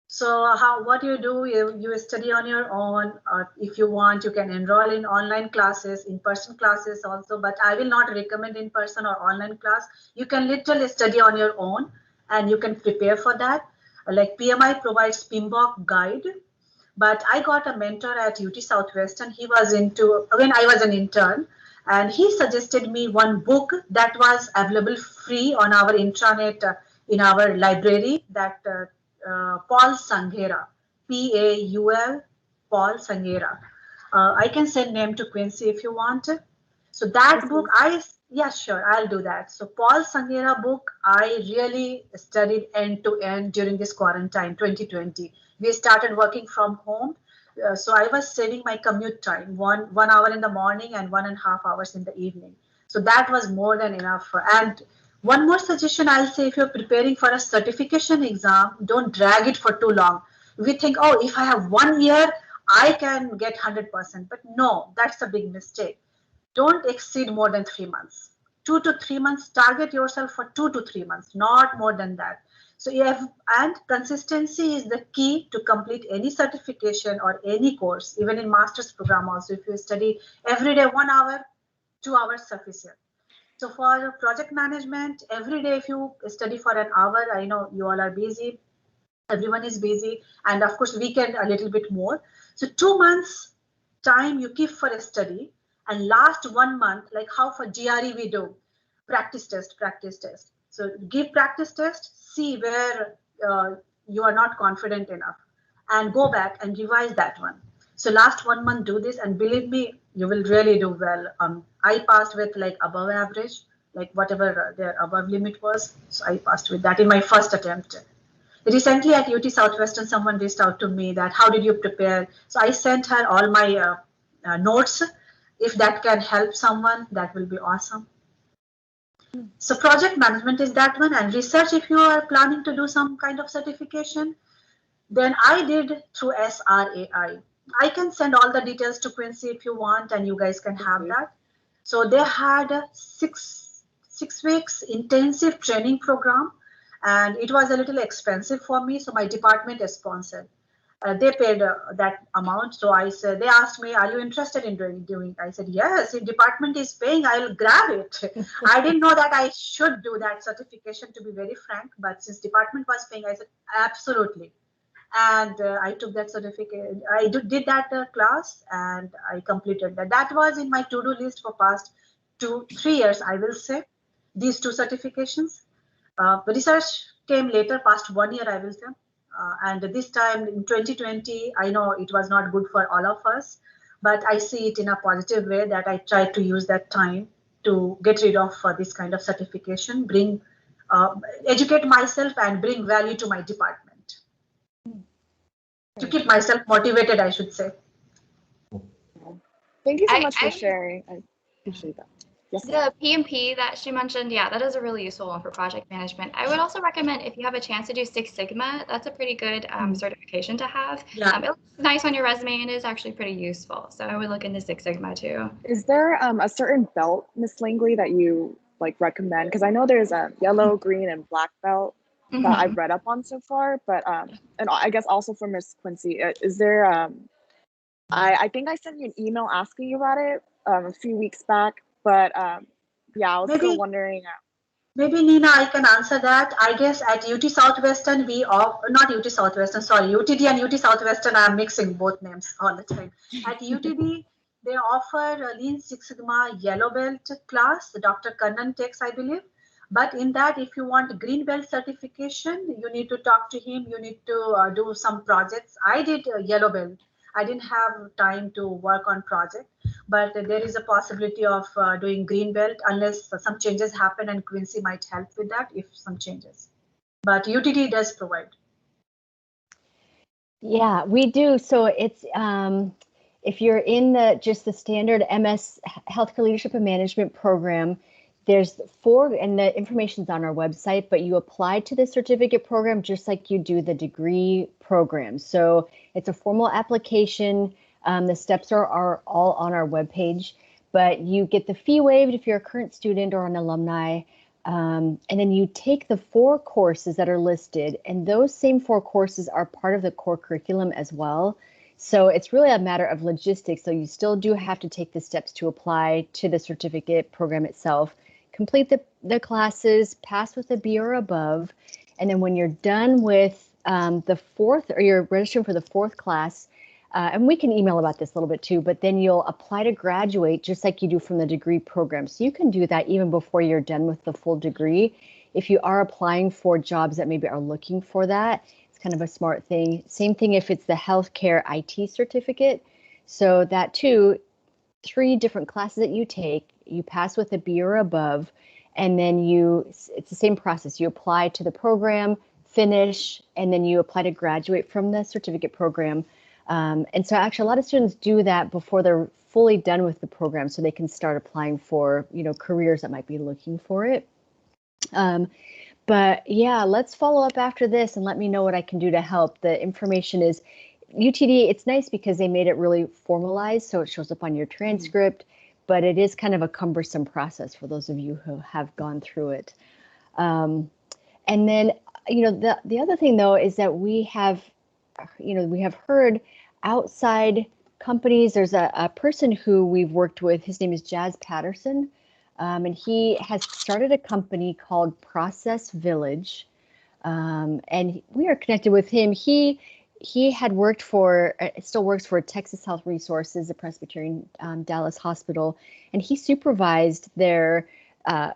So what you do, you study on your own, or if you want, you can enroll in online classes, in-person classes also, but I will not recommend in-person or online class. You can literally study on your own and you can prepare for that. Like PMI provides PMBOK guide, but I got a mentor at UT Southwestern. He was when I was an intern, and he suggested me one book that was available free on our intranet in our library, that Paul Sanghera, Paul, Paul Sanghera. I can send name to Quincy if you want. So that book, yeah, sure, I'll do that. So Paul Sanghera book, I really studied end to end during this quarantine, 2020. We started working from home. So I was saving my commute time, one hour in the morning and 1.5 hours in the evening. So that was more than enough. And one more suggestion I'll say, if you're preparing for a certification exam, don't drag it for too long. we think, oh, if I have 1 year, I can get 100%. But no, that's a big mistake. Don't exceed more than 3 months. 2 to 3 months, target yourself for 2 to 3 months, not more than that. So and consistency is the key to complete any certification or any course, even in master's program also. If you study every day 1 hour, 2 hours sufficient. So for project management, every day if you study for an hour, I know you all are busy, everyone is busy, and of course weekend a little bit more. So 2 months time you keep for a study, and last 1 month, like how for GRE we do, practice test. So give practice test, see where you are not confident enough, and go back and revise that one. So last 1 month do this, and believe me, you will really do well. I passed with like above average, like whatever their above limit was. So I passed with that in my first attempt. Recently at UT Southwestern, someone reached out to me that how did you prepare? So I sent her all my notes. If that can help someone, that will be awesome. So project management is that one, and research, if you are planning to do some kind of certification, then I did through SRAI. I can send all the details to Quincy if you want, and you guys can have that. So they had a six weeks intensive training program, and it was a little expensive for me, so my department is sponsored. They paid that amount. So I said, they asked me, are you interested in doing? I said, yes, if department is paying, I'll grab it. I didn't know that I should do that certification, to be very frank, but since department was paying, I said, absolutely. And I took that certificate. I did that class, and I completed that. That was in my to-do list for past 2-3 years, I will say, these 2 certifications. Research came later, past 1 year, I will say. And this time in 2020, I know it was not good for all of us, but I see it in a positive way that I tried to use that time to get rid of this kind of certification, educate myself and bring value to my department. To keep myself motivated, I should say. Thank you so much for sharing. I appreciate that. Yes. The PMP that she mentioned, yeah, that is a really useful one for project management. I would also recommend, if you have a chance to do Six Sigma, that's a pretty good certification to have. Yeah. It looks nice on your resume and is actually pretty useful. So I would look into Six Sigma too. Is there a certain belt, Miss Langley, that you like recommend? Because I know there's a yellow, green, and black belt that I've read up on so far, but and I guess also for Miss Quincy, is there I think I sent you an email asking you about it a few weeks back, but yeah, I was still wondering. Maybe Nina, I can answer that. I guess at UT Southwestern, not UT Southwestern, sorry, UTD and UT Southwestern, I'm mixing both names all the time. At UTD, they offer a Lean Six Sigma yellow belt class. Dr. Kannan takes, I believe. But in that, if you want green belt certification, you need to talk to him. You need to do some projects. I did yellow belt. I didn't have time to work on project, but there is a possibility of doing green belt unless some changes happen, and Quincy might help with that if some changes. But UTD does provide. Yeah, we do. So it's if you're in just the standard MS Healthcare Leadership and Management program, there's 4, and the information's on our website, but you apply to the certificate program just like you do the degree program. So it's a formal application. The steps are all on our webpage, but you get the fee waived if you're a current student or an alumni. And then you take the 4 courses that are listed, and those same 4 courses are part of the core curriculum as well. So it's really a matter of logistics. So you still do have to take the steps to apply to the certificate program itself, complete the classes, pass with a B or above. And then when you're done with the 4th, or you're registering for the 4th class, and we can email about this a little bit too, but then you'll apply to graduate just like you do from the degree program. So you can do that even before you're done with the full degree. If you are applying for jobs that maybe are looking for that, it's kind of a smart thing. Same thing if it's the healthcare IT certificate. So that too, 3 different classes that you take, you pass with a B or above, and then it's the same process. You apply to the program, finish, and then you apply to graduate from the certificate program. And so actually a lot of students do that before they're fully done with the program, so they can start applying for, careers that might be looking for it. But yeah, let's follow up after this and let me know what I can do to help. The information is UTD. It's nice because they made it really formalized, so it shows up on your transcript, but it is kind of a cumbersome process for those of you who have gone through it. And then, the other thing though is that we have heard outside companies. There's a person who we've worked with. His name is Jazz Patterson. And he has started a company called Process Village. And we are connected with him. He had worked still works for Texas Health Resources, a Presbyterian Dallas hospital, and he supervised their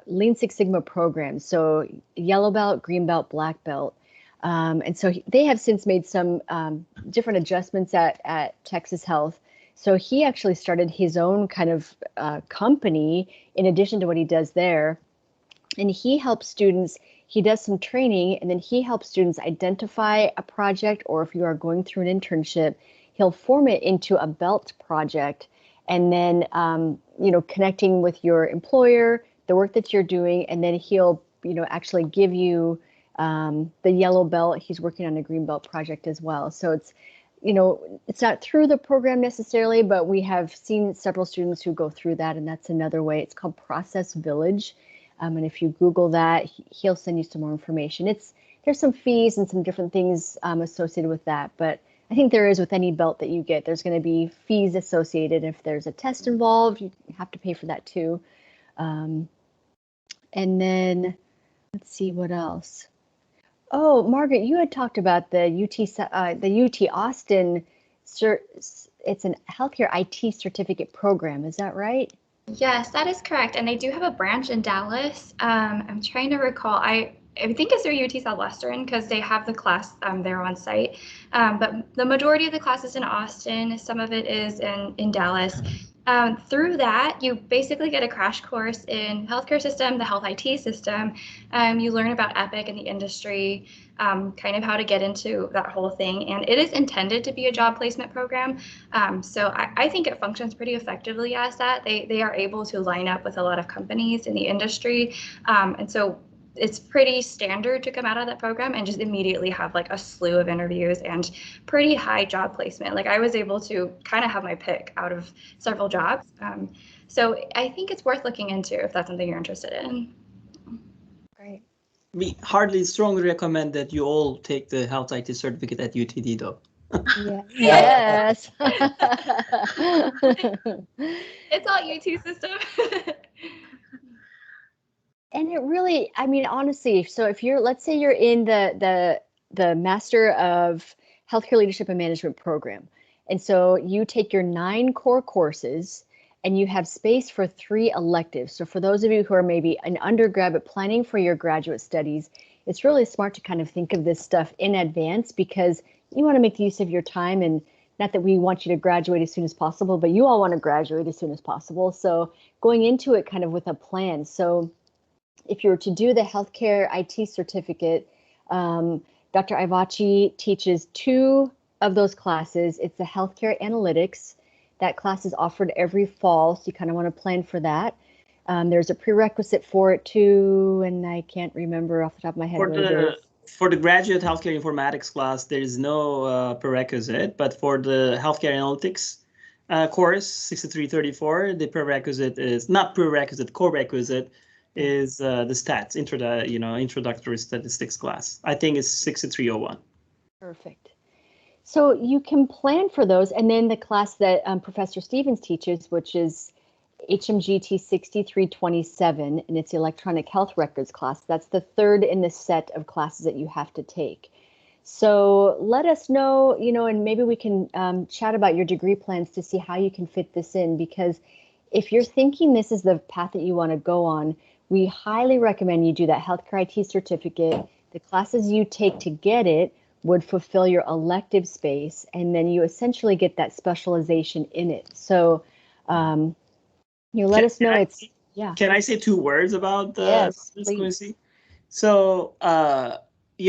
Lean Six Sigma program. So yellow belt, green belt, black belt. And so they have since made some different adjustments at Texas Health. So he actually started his own kind of company in addition to what he does there. And he helps students, he does some training, and then he helps students identify a project, or if you are going through an internship, he'll form it into a belt project. And then, connecting with your employer, the work that you're doing, and then he'll, actually give you the yellow belt. He's working on a green belt project as well. So it's not through the program necessarily, but we have seen several students who go through that, and that's another way. It's called Process Village. And if you Google that, he'll send you some more information. There's some fees and some different things associated with that, but I think there is with any belt that you get. There's going to be fees associated. If there's a test involved, you have to pay for that too. And then let's see what else. Oh, Margaret, you had talked about the UT Austin. It's a healthcare IT certificate program. Is that right? Yes, that is correct. And they do have a branch in Dallas. I'm trying to recall. I think it's through UT Southwestern because they have the class there on site. But the majority of the class is in Austin. Some of it is in Dallas. Through that, you basically get a crash course in healthcare system, the health IT system. You learn about Epic and the industry, kind of how to get into that whole thing. And it is intended to be a job placement program. So I think it functions pretty effectively as that. They are able to line up with a lot of companies in the industry. And so it's pretty standard to come out of that program and just immediately have like a slew of interviews and pretty high job placement. Like I was able to kind of have my pick out of several jobs. So I think it's worth looking into if that's something you're interested in. Great. We hardly strongly recommend that you all take the health IT certificate at UTD though. Yeah. Yes. It's all UT system. And it really, I mean, honestly, so if let's say you're in the Master of Healthcare Leadership and Management program, and so you take your 9 core courses and you have space for 3 electives. So for those of you who are maybe an undergrad but planning for your graduate studies, it's really smart to kind of think of this stuff in advance because you want to make use of your time. And not that we want you to graduate as soon as possible, but you all want to graduate as soon as possible. So going into it kind of with a plan. So if you were to do the healthcare IT certificate, Dr. Ivachi teaches 2 of those classes. It's the healthcare analytics. That class is offered every fall, so you kind of want to plan for that. There's a prerequisite for it too, and I can't remember off the top of my head what it is. For the graduate healthcare informatics class, there is no prerequisite, but for the healthcare analytics course 6334, the prerequisite is not prerequisite, co-requisite is the stats, introductory statistics class. I think it's 6301. Perfect. So you can plan for those, and then the class that Professor Stevens teaches, which is HMGT 6327, and it's the electronic health records class. That's the 3rd in the set of classes that you have to take. So let us know, and maybe we can chat about your degree plans to see how you can fit this in, because if you're thinking this is the path that you want to go on, we highly recommend you do that healthcare IT certificate. The classes you take to get it would fulfill your elective space, and then you essentially get that specialization in it. So, let us know. Can I say 2 words about yes, this, please. Quincy? So, we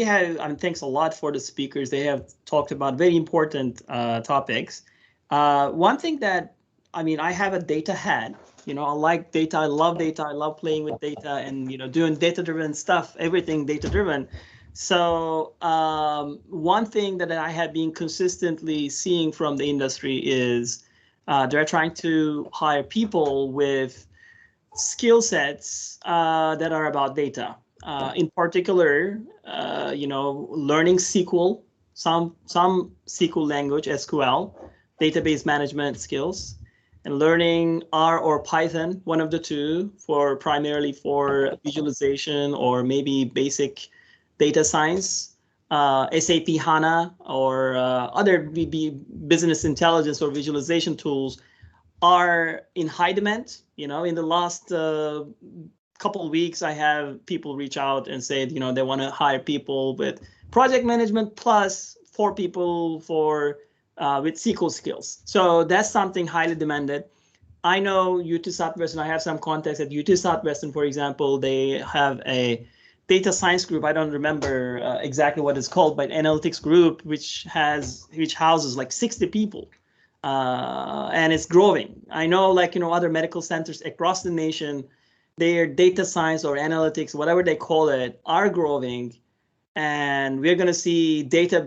have, thanks a lot for the speakers. They have talked about very important topics. One thing that I mean, I have a data hat. You know, I like data. I love data. I love playing with data and, you know, doing data-driven stuff, everything data-driven. So one thing that I have been consistently seeing from the industry is they're trying to hire people with skill sets that are about data. In particular, you know, learning SQL, some SQL language, SQL, database management skills, and learning R or Python, one of the two, for primarily for visualization or maybe basic data science, SAP HANA or other business intelligence or visualization tools are in high demand. You know, in the last couple of weeks, I have people reach out and say, you know, they want to hire people with project management plus 4 people for with SQL skills. So that's something highly demanded. I know UT Southwestern, I have some contacts at UT Southwestern, for example, they have a data science group. I don't remember exactly what it's called, but analytics group, which houses like 60 people. And it's growing. I know, like, you know, other medical centers across the nation, their data science or analytics, whatever they call it, are growing. And we're going to see data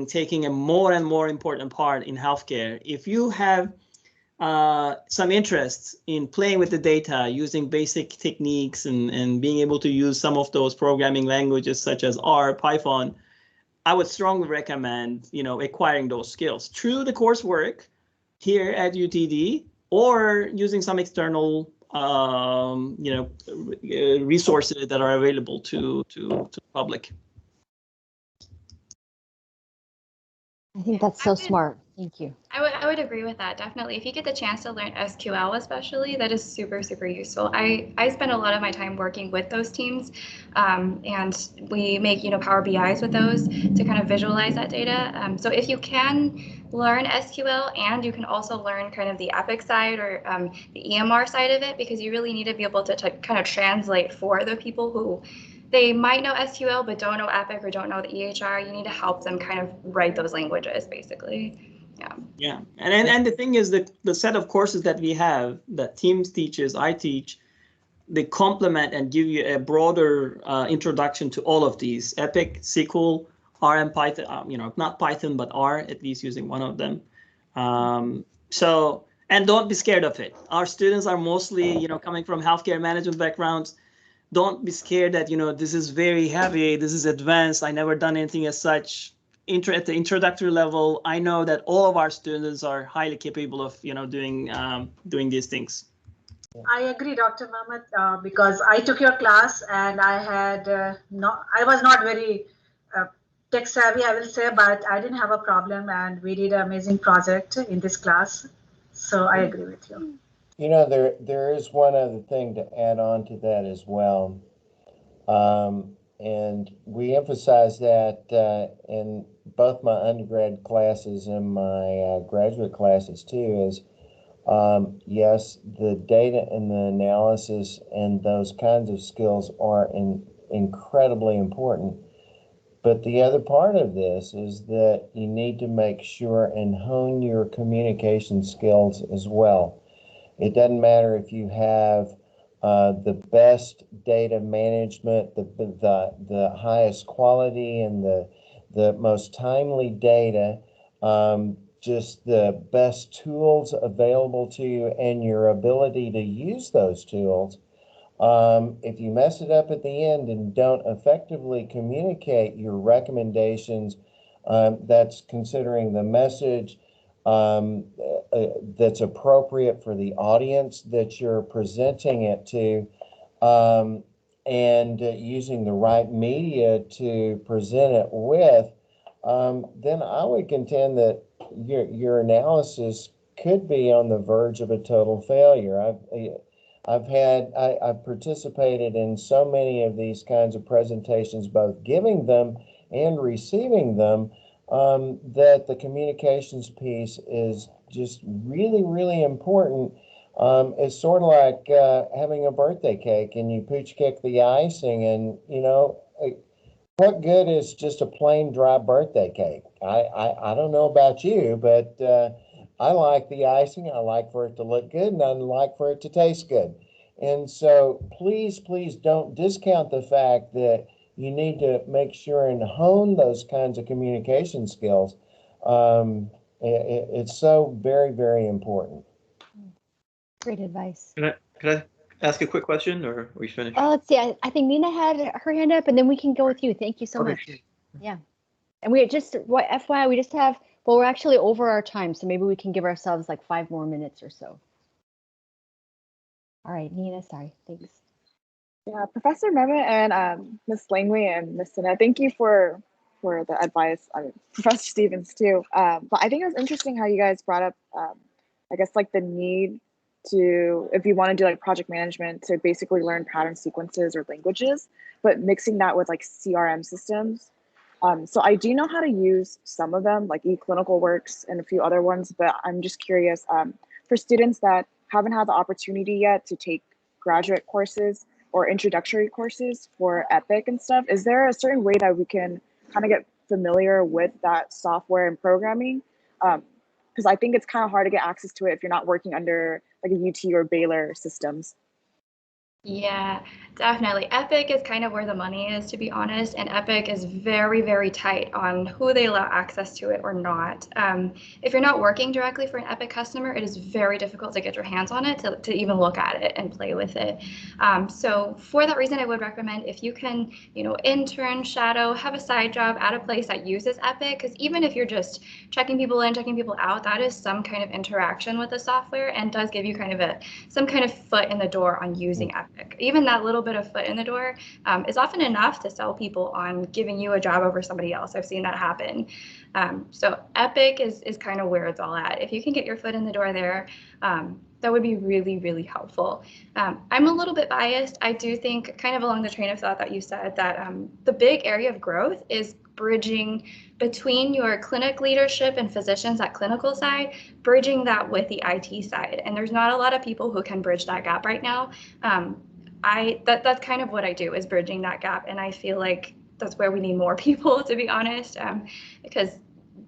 taking a more and more important part in healthcare. If you have some interest in playing with the data, using basic techniques and being able to use some of those programming languages such as R, Python, I would strongly recommend, you know, acquiring those skills through the coursework here at UTD or using some external, you know, resources that are available to the public. I think that's so smart. Thank you. I would agree with that, definitely. If you get the chance to learn SQL especially, that is super, super useful. I spend a lot of my time working with those teams, and we make, you know, Power BIs with those to kind of visualize that data. So if you can learn SQL and you can also learn kind of the Epic side or the EMR side of it, because you really need to be able to kind of translate for the people who they might know SQL but don't know Epic or don't know the EHR. You need to help them kind of write those languages, basically. Yeah, and the thing is that the set of courses that we have, that Teams teaches, I teach, they complement and give you a broader introduction to all of these: Epic, SQL, R, and Python. You know, not Python but R, at least using one of them. So, and don't be scared of it. Our students are mostly, you know, coming from healthcare management backgrounds. Don't be scared that, you know, this is very heavy, this is advanced, I never done anything as such. At the introductory level, I know that all of our students are highly capable of, you know, doing these things. I agree, Dr. Mehmet, because I took your class and I had I was not very tech savvy, I will say, but I didn't have a problem, and we did an amazing project in this class. So I agree with you. You know, there is one other thing to add on to that as well. And we emphasize that in both my undergrad classes and my graduate classes too, is yes, the data and the analysis and those kinds of skills are incredibly important. But the other part of this is that you need to make sure and hone your communication skills as well. It doesn't matter if you have the best data management, the highest quality and the most timely data, just the best tools available to you and your ability to use those tools. If you mess it up at the end and don't effectively communicate your recommendations, that's considering the message that's appropriate for the audience that you're presenting it to, and using the right media to present it with, then I would contend that your analysis could be on the verge of a total failure. I've participated in so many of these kinds of presentations, both giving them and receiving them, that the communications piece is just really, really important. It's sort of like having a birthday cake and you pooch kick the icing, and, you know, what good is just a plain dry birthday cake? I don't know about you, but I like the icing. I like for it to look good, and I like for it to taste good. And so please, please don't discount the fact that you need to make sure and hone those kinds of communication skills. It's so very, very important. Great advice. Can I ask a quick question, or are we finished? Let's see. I think Nina had her hand up, and then we can go with you. Thank you so Okay, much. sure. Yeah. And we just, FYI, we just have, well, we're actually over our time, so maybe we can give ourselves like 5 more minutes or so. All right, Nina, sorry. Thanks. Yeah, Professor Mehmet and Ms. Langley and Ms. Sinha, thank you for the advice. I mean, Professor Stevens too. But I think it was interesting how you guys brought up, I guess, like the need to, if you want to do like project management, to basically learn pattern sequences or languages, but mixing that with like CRM systems. So I do know how to use some of them, like eClinicalWorks and a few other ones, but I'm just curious, for students that haven't had the opportunity yet to take graduate courses or introductory courses for EPIC and stuff, is there a certain way that we can kind of get familiar with that software and programming? Because I think it's kind of hard to get access to it if you're not working under like a UT or Baylor systems. Yeah, definitely. Epic is kind of where the money is, to be honest, and Epic is very, very tight on who they allow access to it or not. If you're not working directly for an Epic customer, it is very difficult to get your hands on it, to even look at it and play with it. So for that reason, I would recommend if you can, intern, shadow, have a side job at a place that uses Epic, because even if you're just checking people in, checking people out, that is some kind of interaction with the software and does give you kind of some kind of foot in the door on using Epic. Even that little bit of foot in the door is often enough to sell people on giving you a job over somebody else. I've seen that happen. So Epic is kind of where it's all at. If you can get your foot in the door there, that would be really, really helpful. I'm a little bit biased. I do think, kind of along the train of thought that you said, that the big area of growth is bridging between your clinic leadership and physicians at clinical side, bridging that with the IT side. And there's not a lot of people who can bridge that gap right now. That's kind of what I do, is bridging that gap. And I feel like that's where we need more people, to be honest, because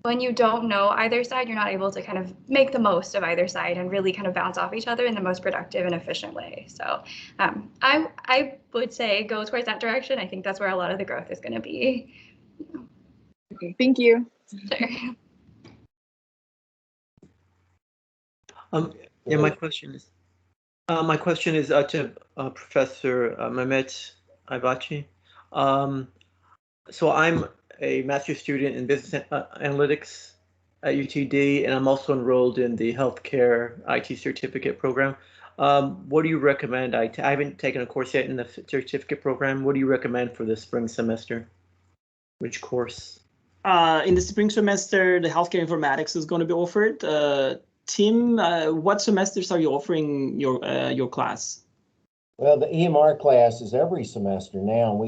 when you don't know either side, you're not able to kind of make the most of either side and really kind of bounce off each other in the most productive and efficient way. So I would say go towards that direction. I think that's where a lot of the growth is going to be. Okay, thank you. Sure. Yeah, my question is to Professor Mehmet Aybachi. So I'm a master's student in business analytics at UTD, and I'm also enrolled in the healthcare IT certificate program. What do you recommend? I haven't taken a course yet in the certificate program. What do you recommend for the spring semester? Which course? In the spring semester, the healthcare informatics is going to be offered. Tim, what semesters are you offering your class? Well, the EMR class is every semester now.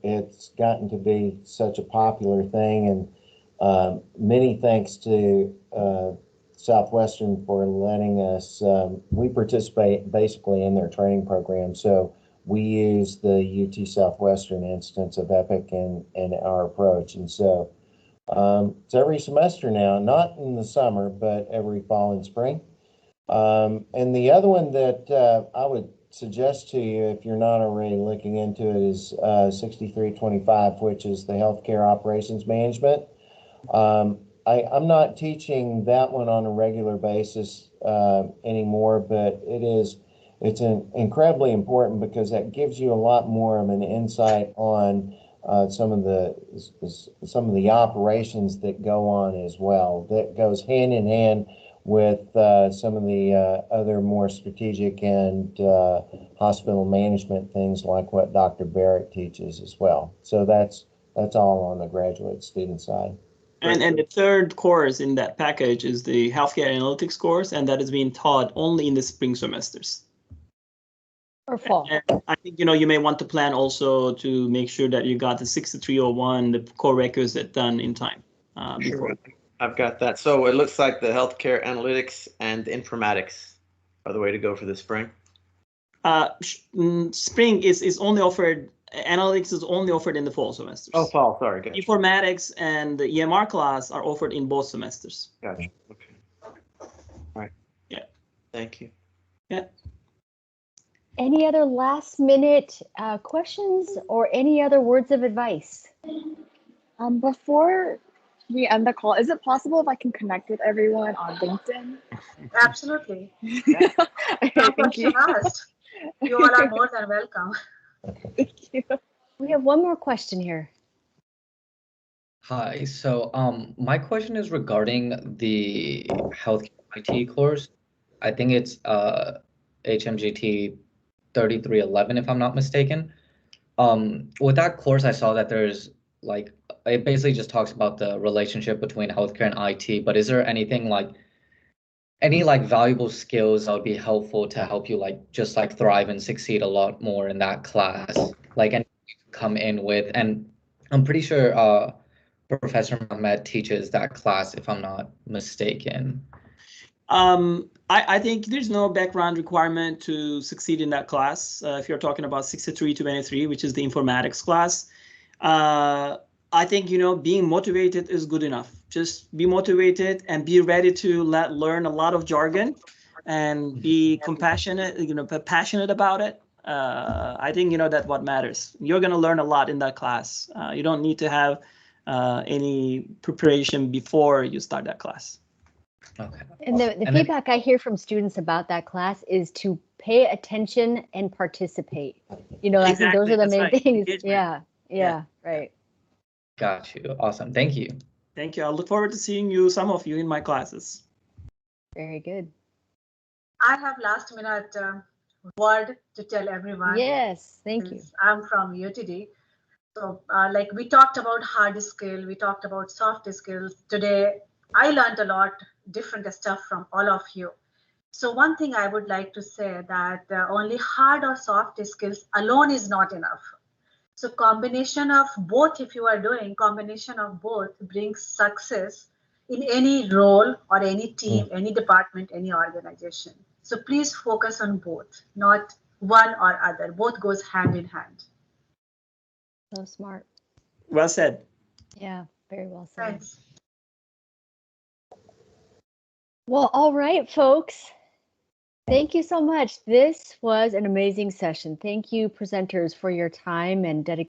It's gotten to be such a popular thing, and many thanks to Southwestern for letting us. We participate basically in their training program, so we use the UT Southwestern instance of Epic in our approach, and so it's every semester now, not in the summer, but every fall and spring. And the other one that I would suggest to you, if you're not already looking into it, is 6325, which is the healthcare operations management. I'm not teaching that one on a regular basis anymore, but it's incredibly important because that gives you a lot more of an insight on some of the operations that go on as well. That goes hand in hand with some of the other more strategic and hospital management things, like what Dr. Barrett teaches as well. So that's all on the graduate student side. And the third course in that package is the healthcare analytics course, and that is being taught only in the spring semesters. Or fall. And I think you may want to plan also to make sure that you got the 6301, the core requisite, done in time before. Sure. I've got that. So it looks like the healthcare analytics and informatics are the way to go for the spring. Spring is only offered. Analytics is only offered in the fall semesters. Oh, fall. Sorry. Gotcha. Informatics and the EMR class are offered in both semesters. Gotcha. Okay. Thank you. Yeah. Any other last minute questions or any other words of advice? Before we end the call, is it possible if I can connect with everyone on LinkedIn? Absolutely. Okay, No thank you. question asked. You all are more than welcome. Thank you. We have one more question here. Hi, so my question is regarding the healthcare IT course. I think it's HMGT 3311, if I'm not mistaken. With that course, I saw that there's like, it basically just talks about the relationship between healthcare and IT, but is there anything like, any like valuable skills that would be helpful to help you like just like thrive and succeed a lot more in that class? Like, and come in with, and I'm pretty sure Professor Mohammed teaches that class, if I'm not mistaken. I think there's no background requirement to succeed in that class. If you're talking about 6323, which is the informatics class, I think, being motivated is good enough. Just be motivated and be ready to learn a lot of jargon and be compassionate, passionate about it. I think, that's what matters. You're going to learn a lot in that class. You don't need to have any preparation before you start that class. Okay. And the feedback I hear from students about that class is to pay attention and participate. I think those are the main things. Yeah, right. Got you. Awesome. Thank you. Thank you. I look forward to seeing some of you in my classes. Very good. I have last minute word to tell everyone. Yes, thank you. I'm from UTD. So like we talked about hard skill, we talked about soft skills. Today, I learned a lot different stuff from all of you. So one thing I would like to say that only hard or soft skills alone is not enough. So combination of both, if you are doing combination of both, brings success in any role or any team, any department, any organization. So please focus on both, not one or other. Both goes hand in hand. So smart. Well said. Yeah, very well said. Thanks. Well, all right, folks. Thank you so much. This was an amazing session. Thank you, presenters, for your time and dedication.